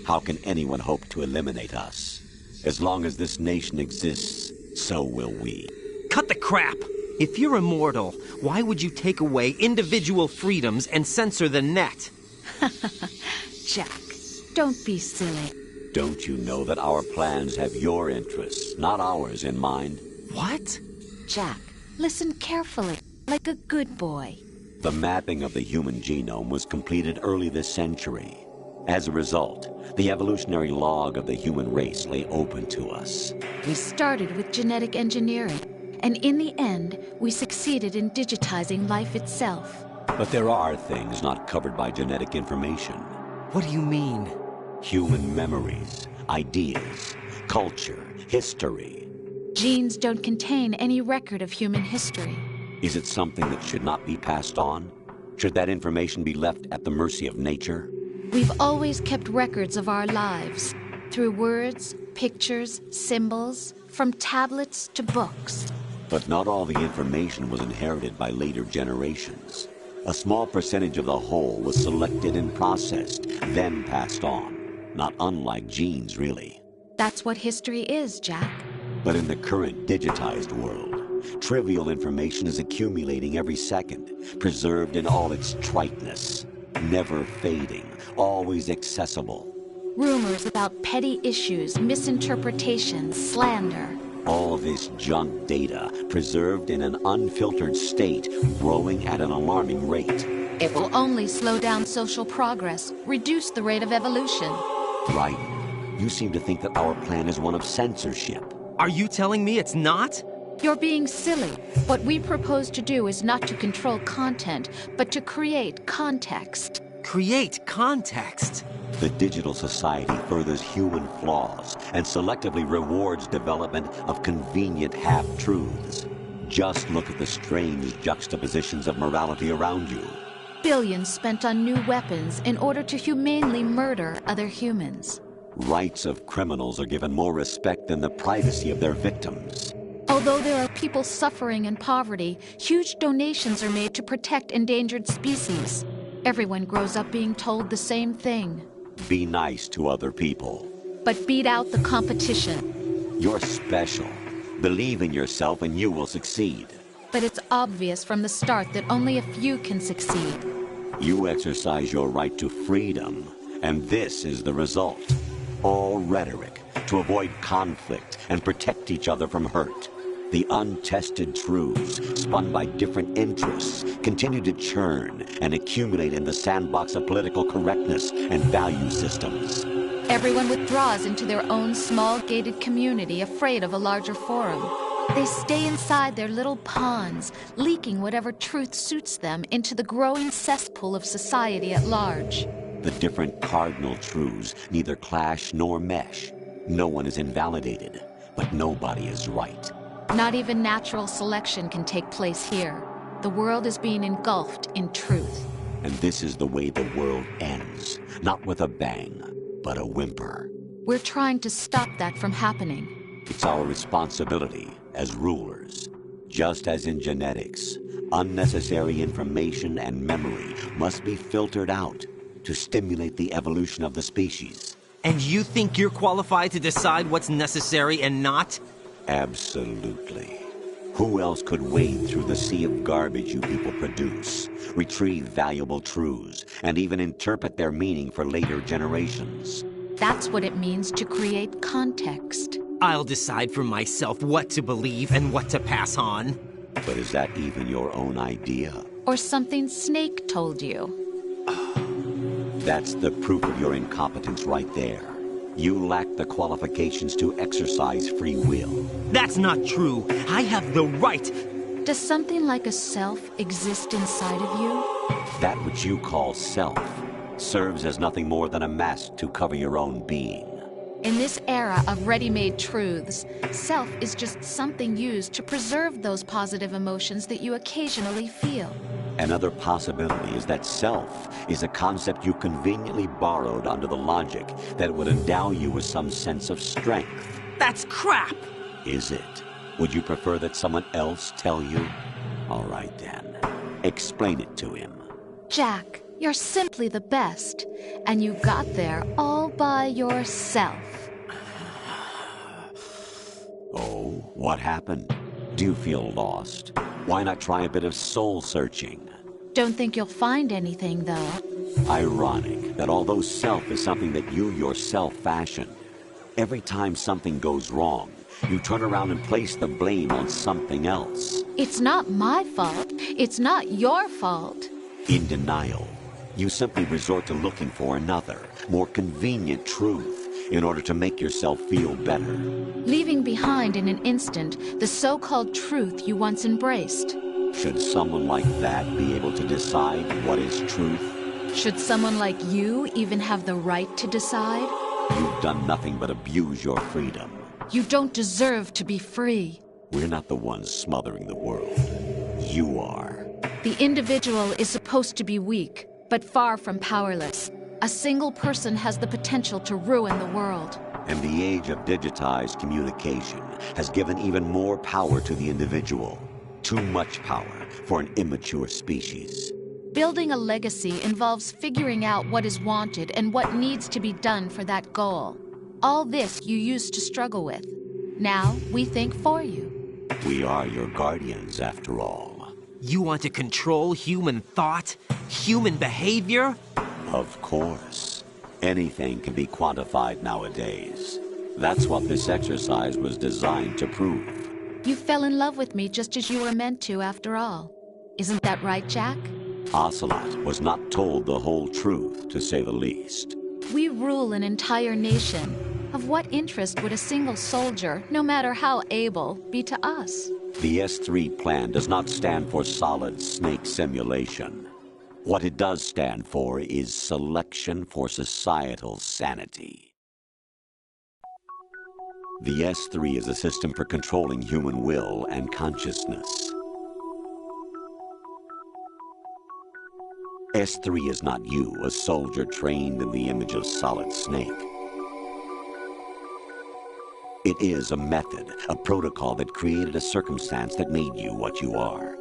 How can anyone hope to eliminate us? As long as this nation exists, so will we. Cut the crap! If you're immortal, why would you take away individual freedoms and censor the net? Jack, don't be silly. Don't you know that our plans have your interests, not ours, in mind? What? Jack, listen carefully, like a good boy. The mapping of the human genome was completed early this century. As a result, the evolutionary log of the human race lay open to us. We started with genetic engineering, and in the end, we succeeded in digitizing life itself. But there are things not covered by genetic information. What do you mean? Human memories, ideas, culture, history. Genes don't contain any record of human history. Is it something that should not be passed on? Should that information be left at the mercy of nature? We've always kept records of our lives, through words, pictures, symbols, from tablets to books. But not all the information was inherited by later generations. A small percentage of the whole was selected and processed, then passed on. Not unlike genes, really. That's what history is, Jack. But in the current digitized world, trivial information is accumulating every second, preserved in all its triteness, never fading, always accessible. Rumors about petty issues, misinterpretations, slander. All this junk data, preserved in an unfiltered state, growing at an alarming rate. It will only slow down social progress, reduce the rate of evolution. Right. You seem to think that our plan is one of censorship. Are you telling me it's not? You're being silly. What we propose to do is not to control content, but to create context. Create context? The digital society furthers human flaws and selectively rewards development of convenient half-truths. Just look at the strange juxtapositions of morality around you. Billions spent on new weapons in order to humanely murder other humans. Rights of criminals are given more respect than the privacy of their victims. Although there are people suffering in poverty, huge donations are made to protect endangered species. Everyone grows up being told the same thing. Be nice to other people. But beat out the competition. You're special. Believe in yourself and you will succeed. But it's obvious from the start that only a few can succeed. You exercise your right to freedom, and this is the result. All rhetoric to avoid conflict and protect each other from hurt. The untested truths, spun by different interests, continue to churn and accumulate in the sandbox of political correctness and value systems. Everyone withdraws into their own small gated community, afraid of a larger forum. They stay inside their little ponds, leaking whatever truth suits them into the growing cesspool of society at large. The different cardinal truths neither clash nor mesh. No one is invalidated, but nobody is right. Not even natural selection can take place here. The world is being engulfed in truth. And this is the way the world ends. Not with a bang, but a whimper. We're trying to stop that from happening. It's our responsibility as rulers. Just as in genetics, unnecessary information and memory must be filtered out to stimulate the evolution of the species. And you think you're qualified to decide what's necessary and not? Absolutely. Who else could wade through the sea of garbage you people produce, retrieve valuable truths, and even interpret their meaning for later generations? That's what it means to create context. I'll decide for myself what to believe and what to pass on. But is that even your own idea? Or something Snake told you? That's the proof of your incompetence right there. You lack the qualifications to exercise free will. That's not true. I have the right. Does something like a self exist inside of you? That which you call self serves as nothing more than a mask to cover your own being. In this era of ready-made truths, self is just something used to preserve those positive emotions that you occasionally feel. Another possibility is that self is a concept you conveniently borrowed under the logic that it would endow you with some sense of strength. That's crap! Is it? Would you prefer that someone else tell you? All right then. Explain it to him. Jack, you're simply the best, and you got there all by yourself. Oh, what happened? Do you feel lost? Why not try a bit of soul-searching? Don't think you'll find anything, though. Ironic that although self is something that you yourself fashioned, every time something goes wrong, you turn around and place the blame on something else. It's not my fault. It's not your fault. In denial, you simply resort to looking for another, more convenient truth in order to make yourself feel better. Leaving behind in an instant the so-called truth you once embraced. Should someone like that be able to decide what is truth? Should someone like you even have the right to decide? You've done nothing but abuse your freedom. You don't deserve to be free. We're not the ones smothering the world. You are. The individual is supposed to be weak, but far from powerless. A single person has the potential to ruin the world. And the age of digitized communication has given even more power to the individual. Too much power for an immature species. Building a legacy involves figuring out what is wanted and what needs to be done for that goal. All this you used to struggle with. Now we think for you. We are your guardians, after all. You want to control human thought? Human behavior? Of course. Anything can be quantified nowadays. That's what this exercise was designed to prove. You fell in love with me just as you were meant to, after all. Isn't that right, Jack? Ocelot was not told the whole truth, to say the least. We rule an entire nation. Of what interest would a single soldier, no matter how able, be to us? The S3 plan does not stand for solid snake simulation. What it does stand for is selection for societal sanity. The S3 is a system for controlling human will and consciousness. S3 is not you, a soldier trained in the image of Solid Snake. It is a method, a protocol that created a circumstance that made you what you are.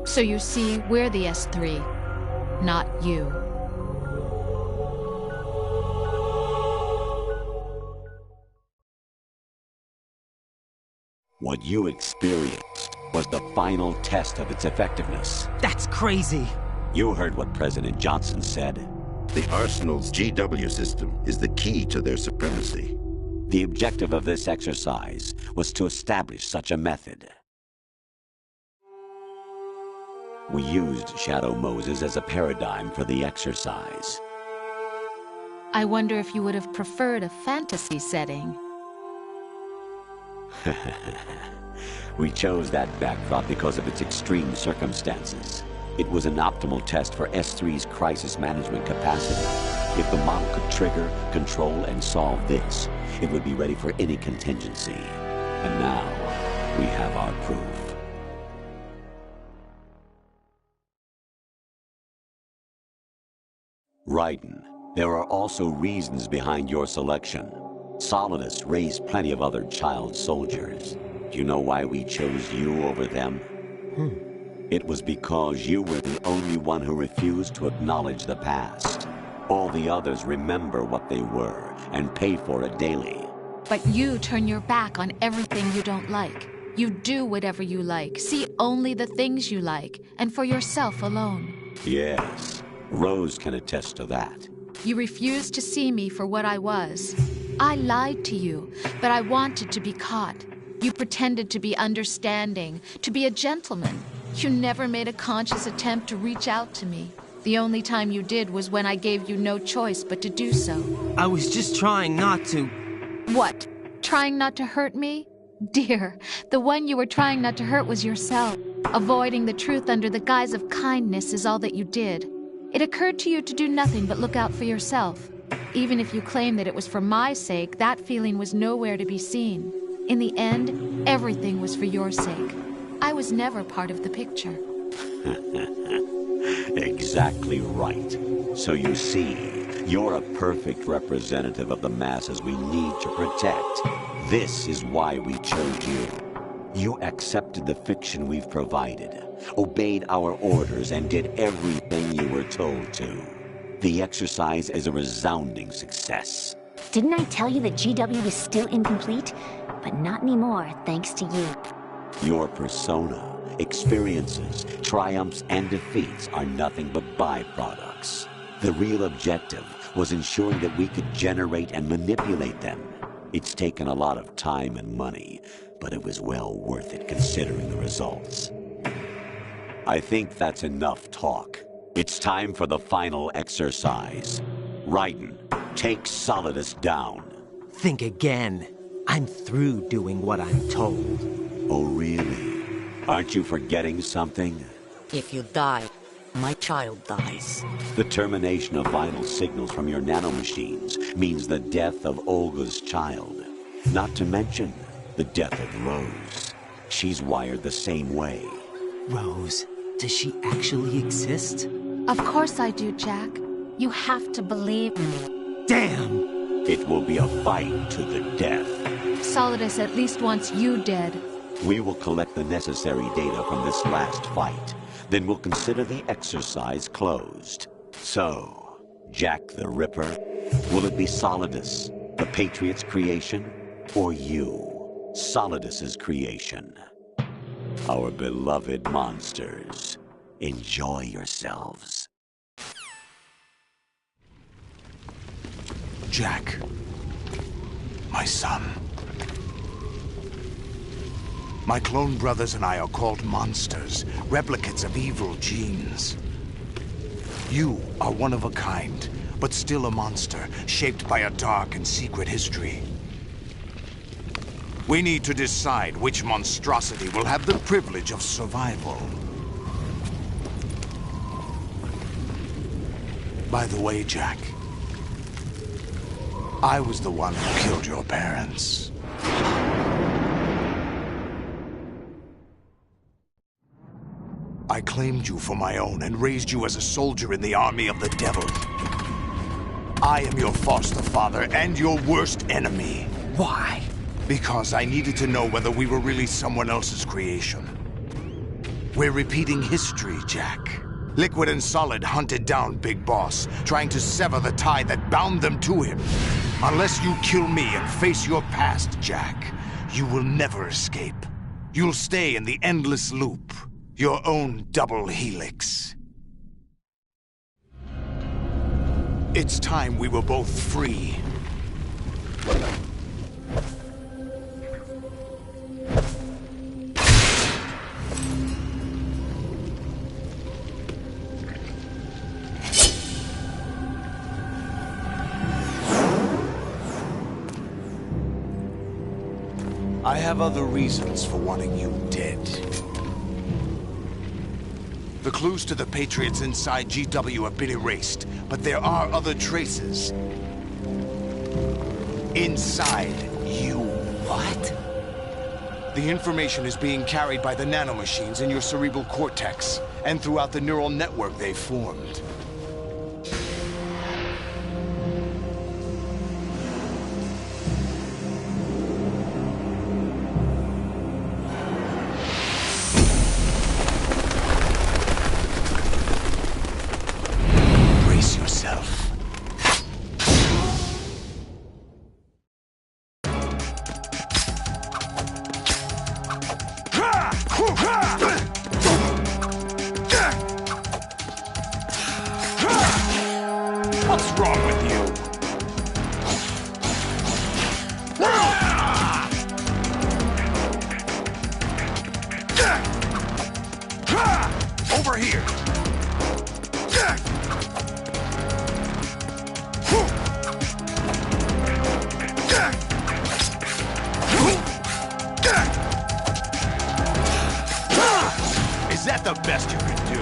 So you see, we're the S3, not you. What you experienced was the final test of its effectiveness. That's crazy. You heard what President Johnson said. The Arsenal's GW system is the key to their supremacy. The objective of this exercise was to establish such a method. We used Shadow Moses as a paradigm for the exercise. I wonder if you would have preferred a fantasy setting. We chose that backdrop because of its extreme circumstances. It was an optimal test for S3's crisis management capacity. If the model could trigger, control, and solve this, it would be ready for any contingency. And now, we have our proof. Raiden, there are also reasons behind your selection. Solidus raised plenty of other child soldiers. Do you know why we chose you over them? It was because you were the only one who refused to acknowledge the past. All the others remember what they were and pay for it daily. But you turn your back on everything you don't like. You do whatever you like, see only the things you like, and for yourself alone. Yes, Rose can attest to that. You refused to see me for what I was. I lied to you, but I wanted to be caught. You pretended to be understanding, to be a gentleman. You never made a conscious attempt to reach out to me. The only time you did was when I gave you no choice but to do so. I was just trying not to... What? Trying not to hurt me? Dear, the one you were trying not to hurt was yourself. Avoiding the truth under the guise of kindness is all that you did. It occurred to you to do nothing but look out for yourself. Even if you claim that it was for my sake, that feeling was nowhere to be seen. In the end, everything was for your sake. I was never part of the picture. Exactly right. So you see, you're a perfect representative of the masses we need to protect. This is why we chose you. You accepted the fiction we've provided, obeyed our orders, and did everything you were told to. The exercise is a resounding success. Didn't I tell you that GW is still incomplete? But not anymore, thanks to you. Your persona, experiences, triumphs, and defeats are nothing but byproducts. The real objective was ensuring that we could generate and manipulate them. It's taken a lot of time and money, but it was well worth it considering the results. I think that's enough talk. It's time for the final exercise. Raiden, take Solidus down. Think again. I'm through doing what I'm told. Oh, really? Aren't you forgetting something? If you die, my child dies. The termination of vital signals from your nanomachines means the death of Olga's child. Not to mention the death of Rose. She's wired the same way. Rose, does she actually exist? Of course I do, Jack. You have to believe me. Damn! It will be a fight to the death. Solidus at least wants you dead. We will collect the necessary data from this last fight. Then we'll consider the exercise closed. So, Jack the Ripper, will it be Solidus, the Patriots' creation, or you, Solidus's creation? Our beloved monsters, enjoy yourselves. Jack, my son. My clone brothers and I are called monsters, replicates of evil genes. You are one of a kind, but still a monster, shaped by a dark and secret history. We need to decide which monstrosity will have the privilege of survival. By the way, Jack, I was the one who killed your parents. I claimed you for my own and raised you as a soldier in the army of the devil. I am your foster father and your worst enemy. Why? Because I needed to know whether we were really someone else's creation. We're repeating history, Jack. Liquid and Solid hunted down Big Boss, trying to sever the tie that bound them to him. Unless you kill me and face your past, Jack, you will never escape. You'll stay in the endless loop. Your own double helix. It's time we were both free. I have other reasons for wanting you dead. The clues to the Patriots inside GW have been erased, but there are other traces. Inside you. What? The information is being carried by the nanomachines in your cerebral cortex, and throughout the neural network they've formed. Brace yourself. What's wrong with you? Over here. Is that the best you can do?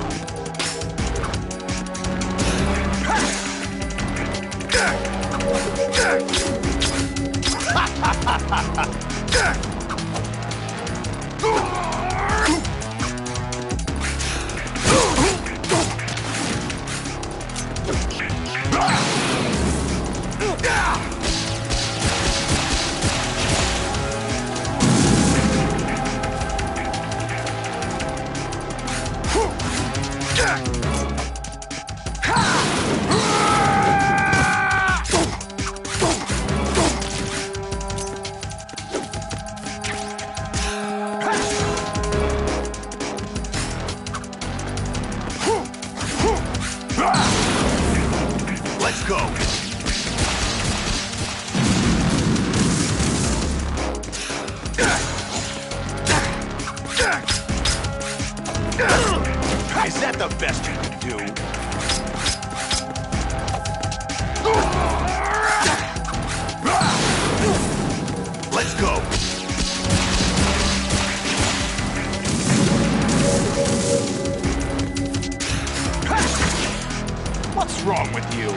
Let's go. Is that the best you can do? Let's go. What's wrong with you?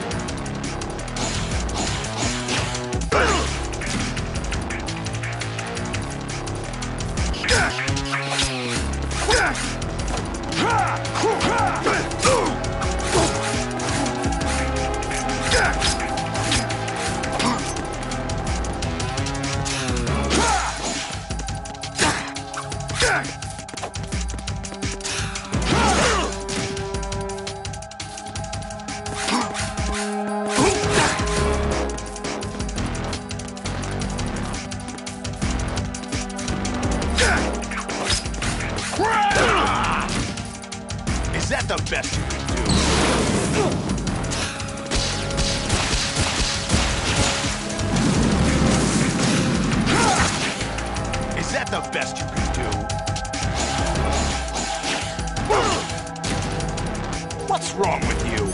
Is that the best you can do? Is that the best you can do? What's wrong with you?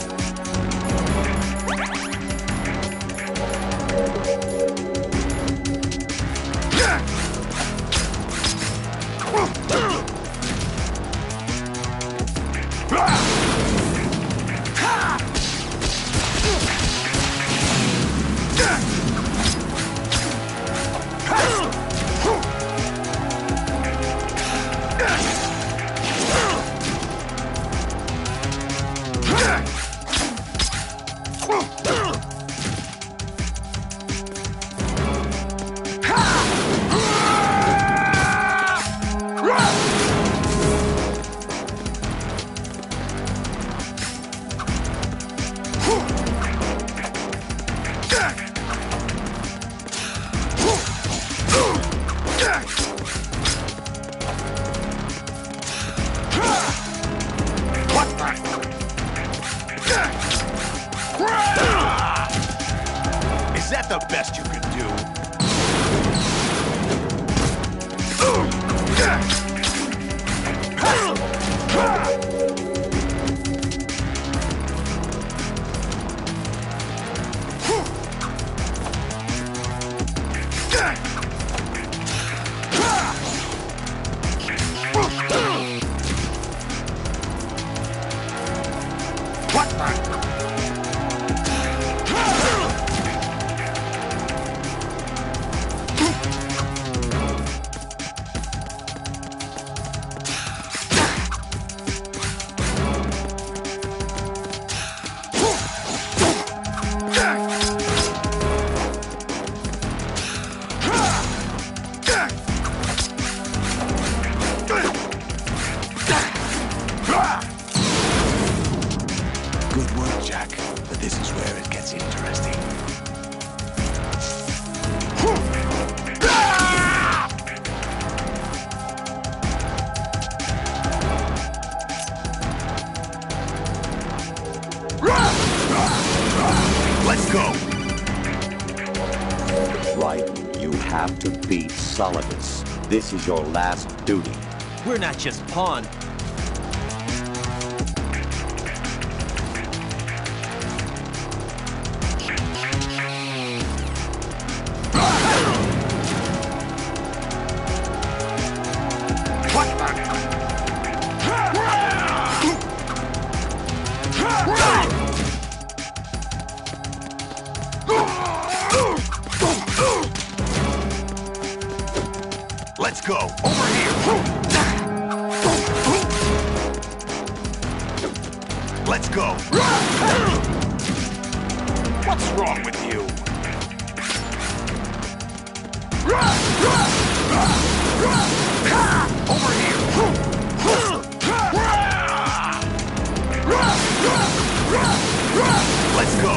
Is that the best you can do? Good work, Jack. But this is where it gets interesting. Let's go! Raiden, you have to beat Solidus. This is your last duty. We're not just pawns. Let's go! Over here! Let's go! What's wrong with you? Over here! Let's go!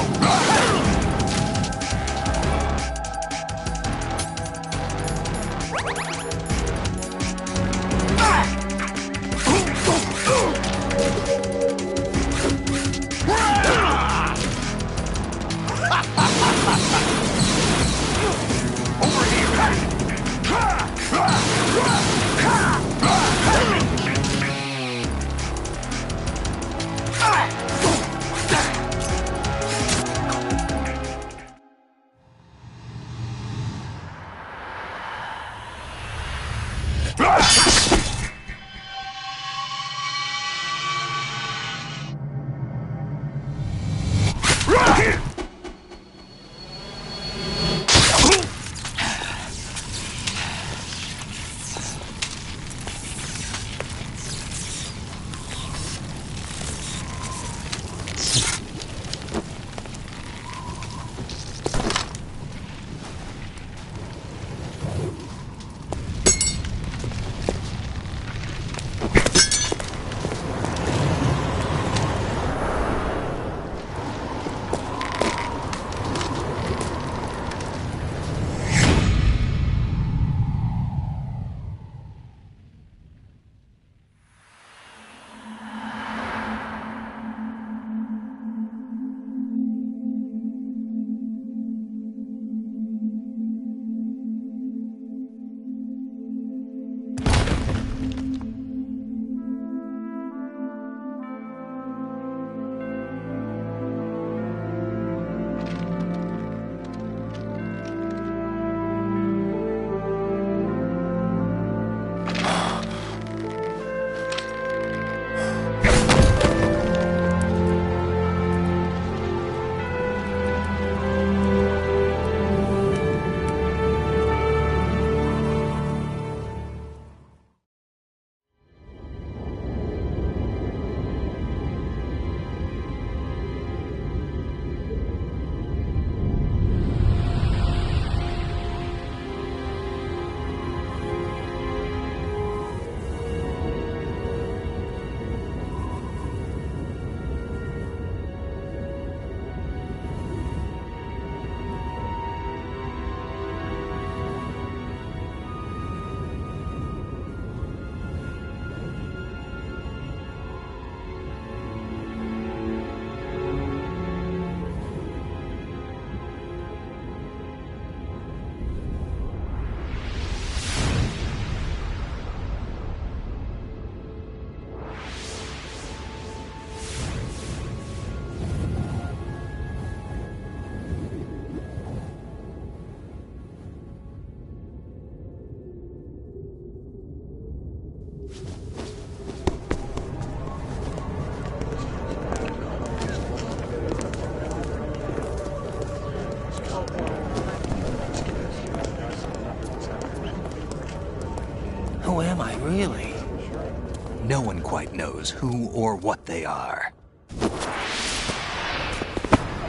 knows who or what they are.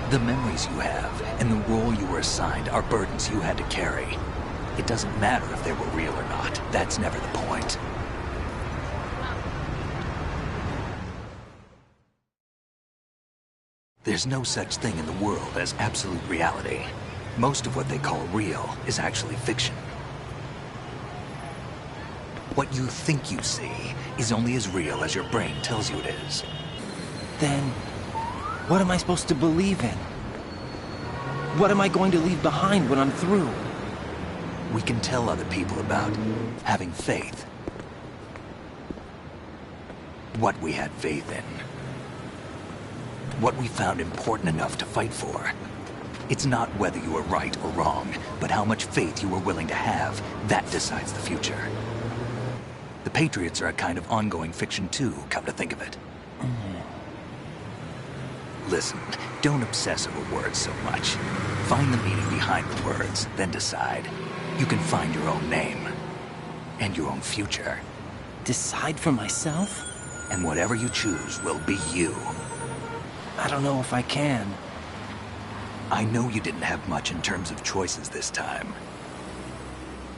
The memories you have and the role you were assigned are burdens you had to carry. It doesn't matter if they were real or not. That's never the point. There's no such thing in the world as absolute reality. Most of what they call real is actually fiction. What you think you see is only as real as your brain tells you it is. Then, what am I supposed to believe in? What am I going to leave behind when I'm through? We can tell other people about having faith. What we had faith in. What we found important enough to fight for. It's not whether you were right or wrong, but how much faith you were willing to have. That decides the future. The Patriots are a kind of ongoing fiction too, come to think of it. Listen, don't obsess over words so much. Find the meaning behind the words, then decide. You can find your own name. And your own future. Decide for myself? And whatever you choose will be you. I don't know if I can. I know you didn't have much in terms of choices this time.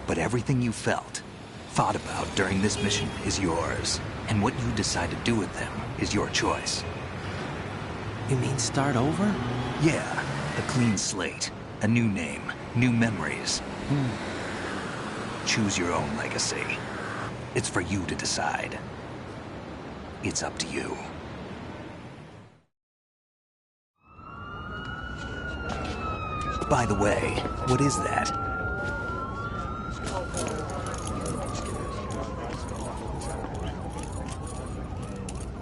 But everything you felt, thought about during this mission is yours. And what you decide to do with them is your choice. You mean start over? Yeah, a clean slate, a new name, new memories. Choose your own legacy. It's for you to decide. It's up to you. By the way, what is that?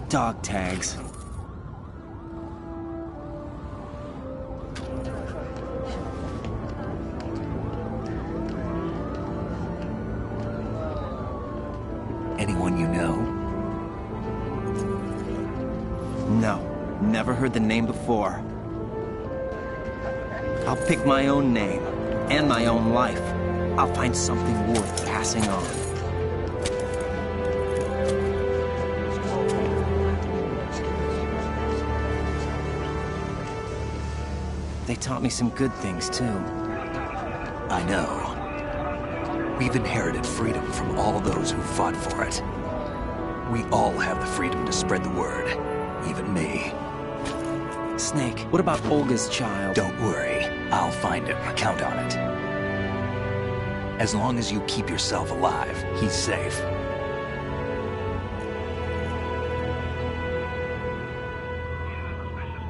Dog tags. Anyone you know? No, never heard the name before. I'll pick my own name, and my own life. I'll find something worth passing on. They taught me some good things, too. I know. We've inherited freedom from all those who fought for it. We all have the freedom to spread the word, even me. Snake, what about Olga's child? Don't worry. I'll find him. Count on it. As long as you keep yourself alive, he's safe.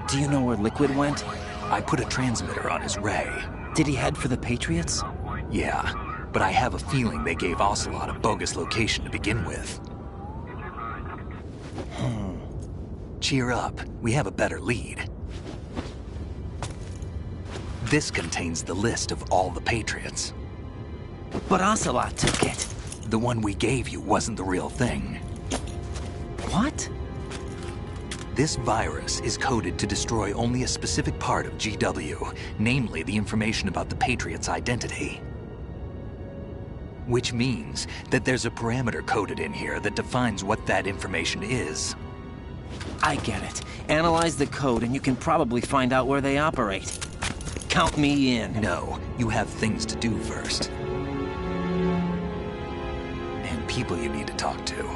Do you know where Liquid went? I put a transmitter on his ray. Did he head for the Patriots? Yeah, but I have a feeling they gave Ocelot a bogus location to begin with. Cheer up. We have a better lead. This contains the list of all the Patriots. But Ocelot took it. The one we gave you wasn't the real thing. What? This virus is coded to destroy only a specific part of GW, namely the information about the Patriots' identity. Which means that there's a parameter coded in here that defines what that information is. I get it. Analyze the code and you can probably find out where they operate. Count me in. No, you have things to do first. And people you need to talk to.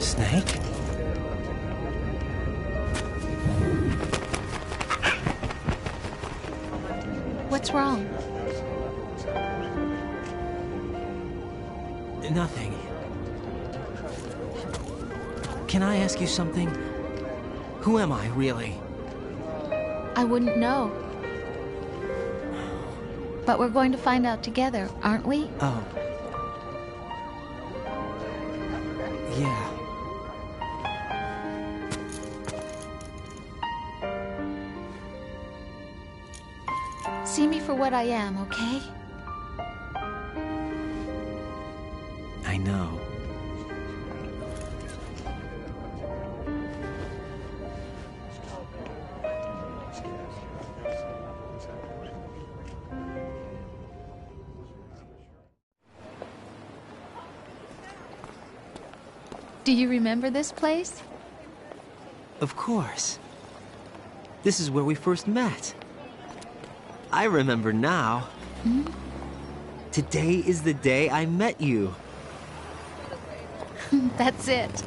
Snake? What's wrong? Nothing. Can I ask you something? Who am I, really? I wouldn't know. But we're going to find out together, aren't we? Oh. Yeah. See me for what I am, okay? I know. Do you remember this place? Of course. This is where we first met. I remember now. Hmm? Today is the day I met you. That's it.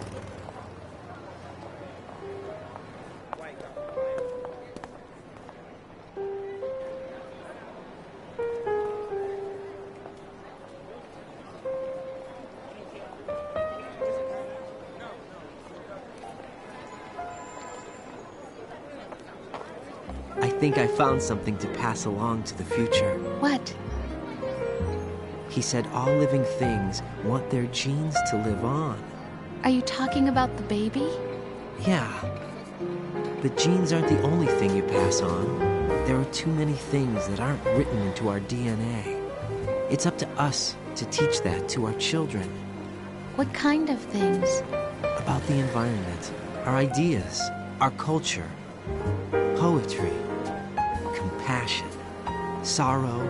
I think I found something to pass along to the future. What? He said all living things want their genes to live on. Are you talking about the baby? Yeah. The genes aren't the only thing you pass on. There are too many things that aren't written into our DNA. It's up to us to teach that to our children. What kind of things? About the environment, our ideas, our culture, poetry, compassion, sorrow,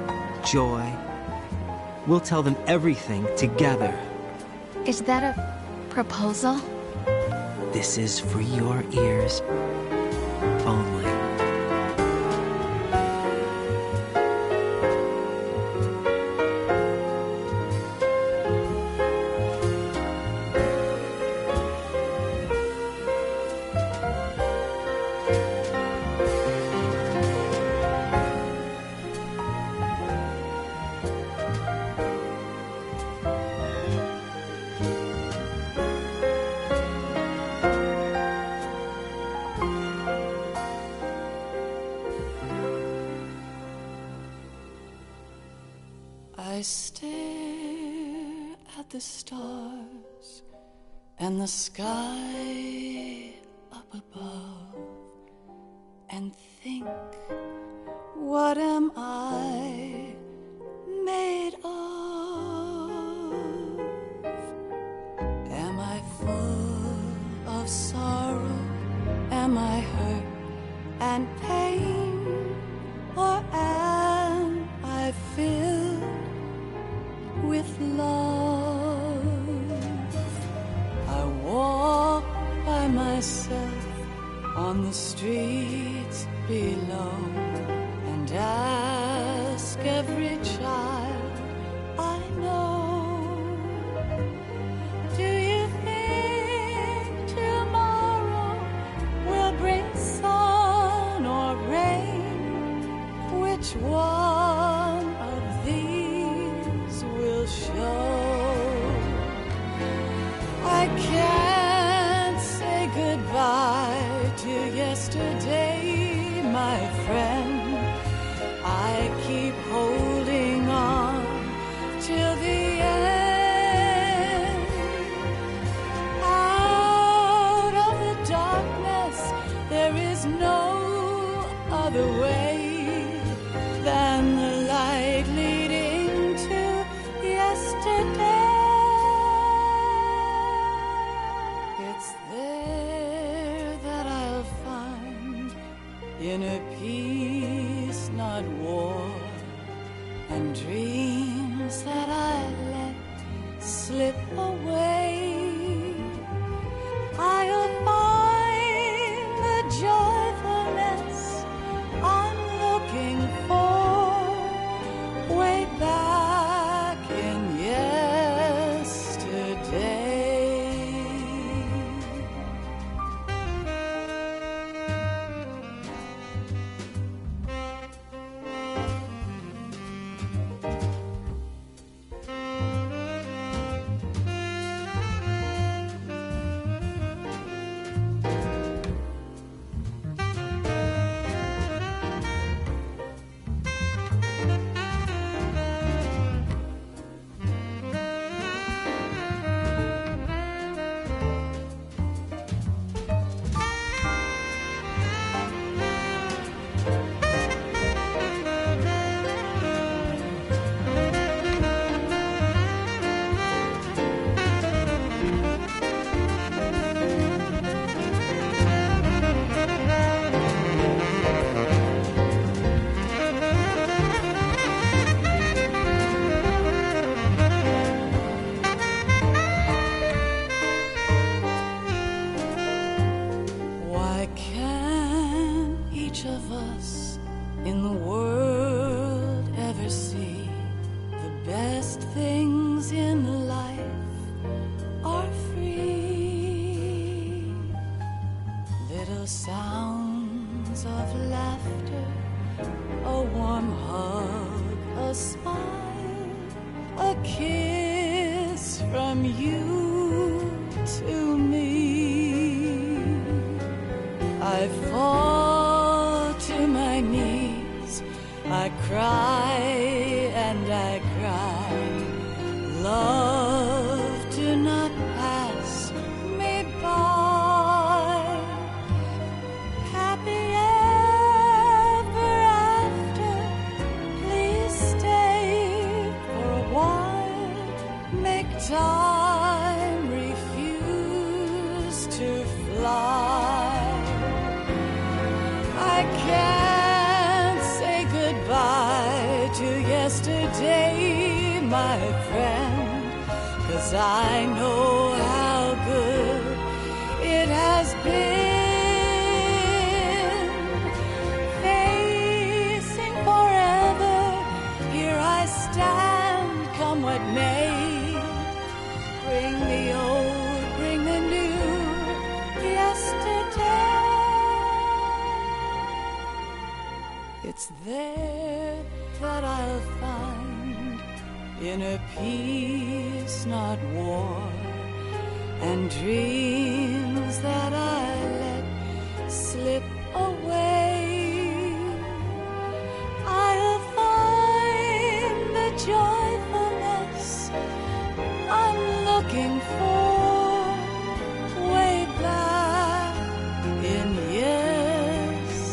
joy. We'll tell them everything together. Is that a proposal? This is for your ears only. I stare at the stars and the sky up above and think, what am I made of? Am I full of sorrow? Am I hurt and pain? Or am I filled with love? I walk by myself on the streets below and ask every child I know, do you think tomorrow will bring sun or rain? Which one of these will show? I can't say goodbye to yesterday, my friend. I keep holding on till the end. Out of the darkness, there is no other way than the light leading to yesterday. It's there that I'll find inner peace, not war, and dreams that I let slip away. I'll find the joyfulness I'm looking for way back in yesterday. the sounds of laughter, a warm hug, a smile, a kiss from you to me. I fall to my knees, I cry and I cry. Love, do not pass me by. Happy ever after, please stay for a while. Make time, refuse to fly. I can't say goodbye to yesterday, my friend, 'cause I know how good it has been. Facing forever, here I stand, come what may. Bring the old, bring the new, yesterday. It's there that I'll find inner peace, not war, and dreams that I let slip away. I'll find the joyfulness I'm looking for way back in yesterday.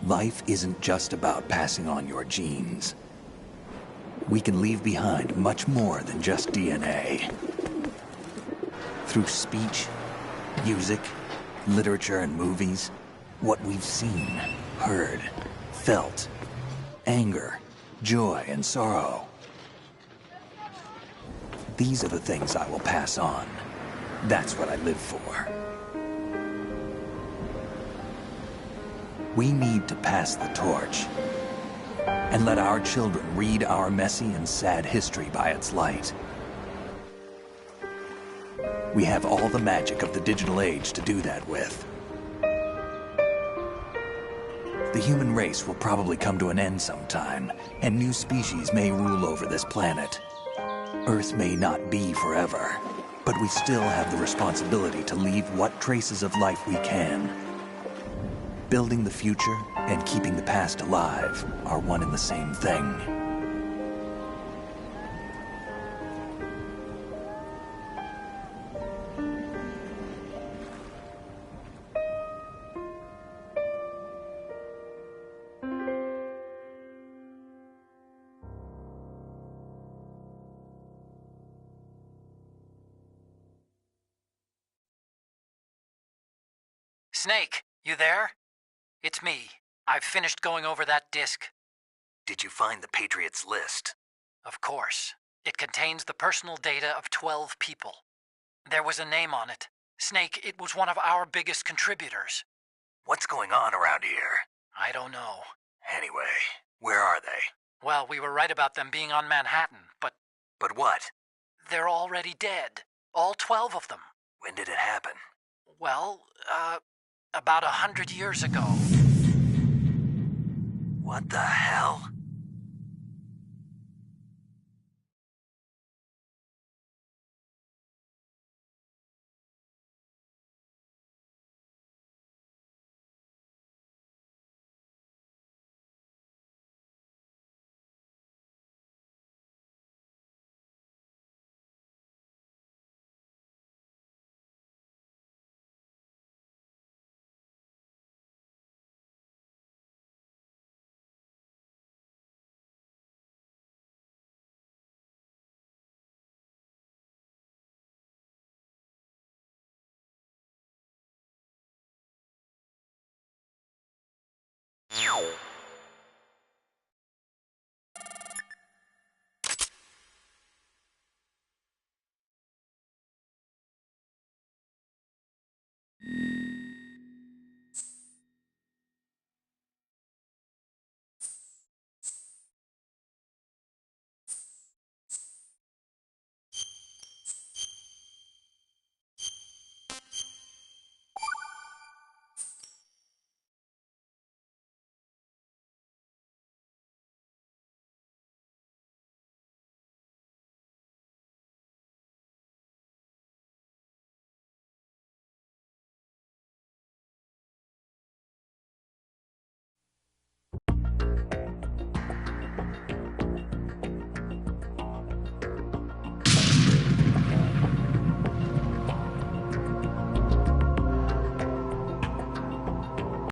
Life isn't just about passing on your genes. We can leave behind much more than just DNA. Through speech, music, literature, and movies, what we've seen, heard, felt, anger, joy, and sorrow. These are the things I will pass on. That's what I live for. We need to pass the torch and let our children read our messy and sad history by its light. We have all the magic of the digital age to do that with. The human race will probably come to an end sometime, and new species may rule over this planet. Earth may not be forever, but we still have the responsibility to leave what traces of life we can. building the future and keeping the past alive are one and the same thing. Snake, you there? It's me. I've finished going over that disc. Did you find the Patriots list? Of course. It contains the personal data of 12 people. There was a name on it. Snake, it was one of our biggest contributors. What's going on around here? I don't know. Anyway, where are they? Well, we were right about them being on Manhattan, but... But what? They're already dead. All 12 of them. When did it happen? Well, about 100 years ago. What the hell?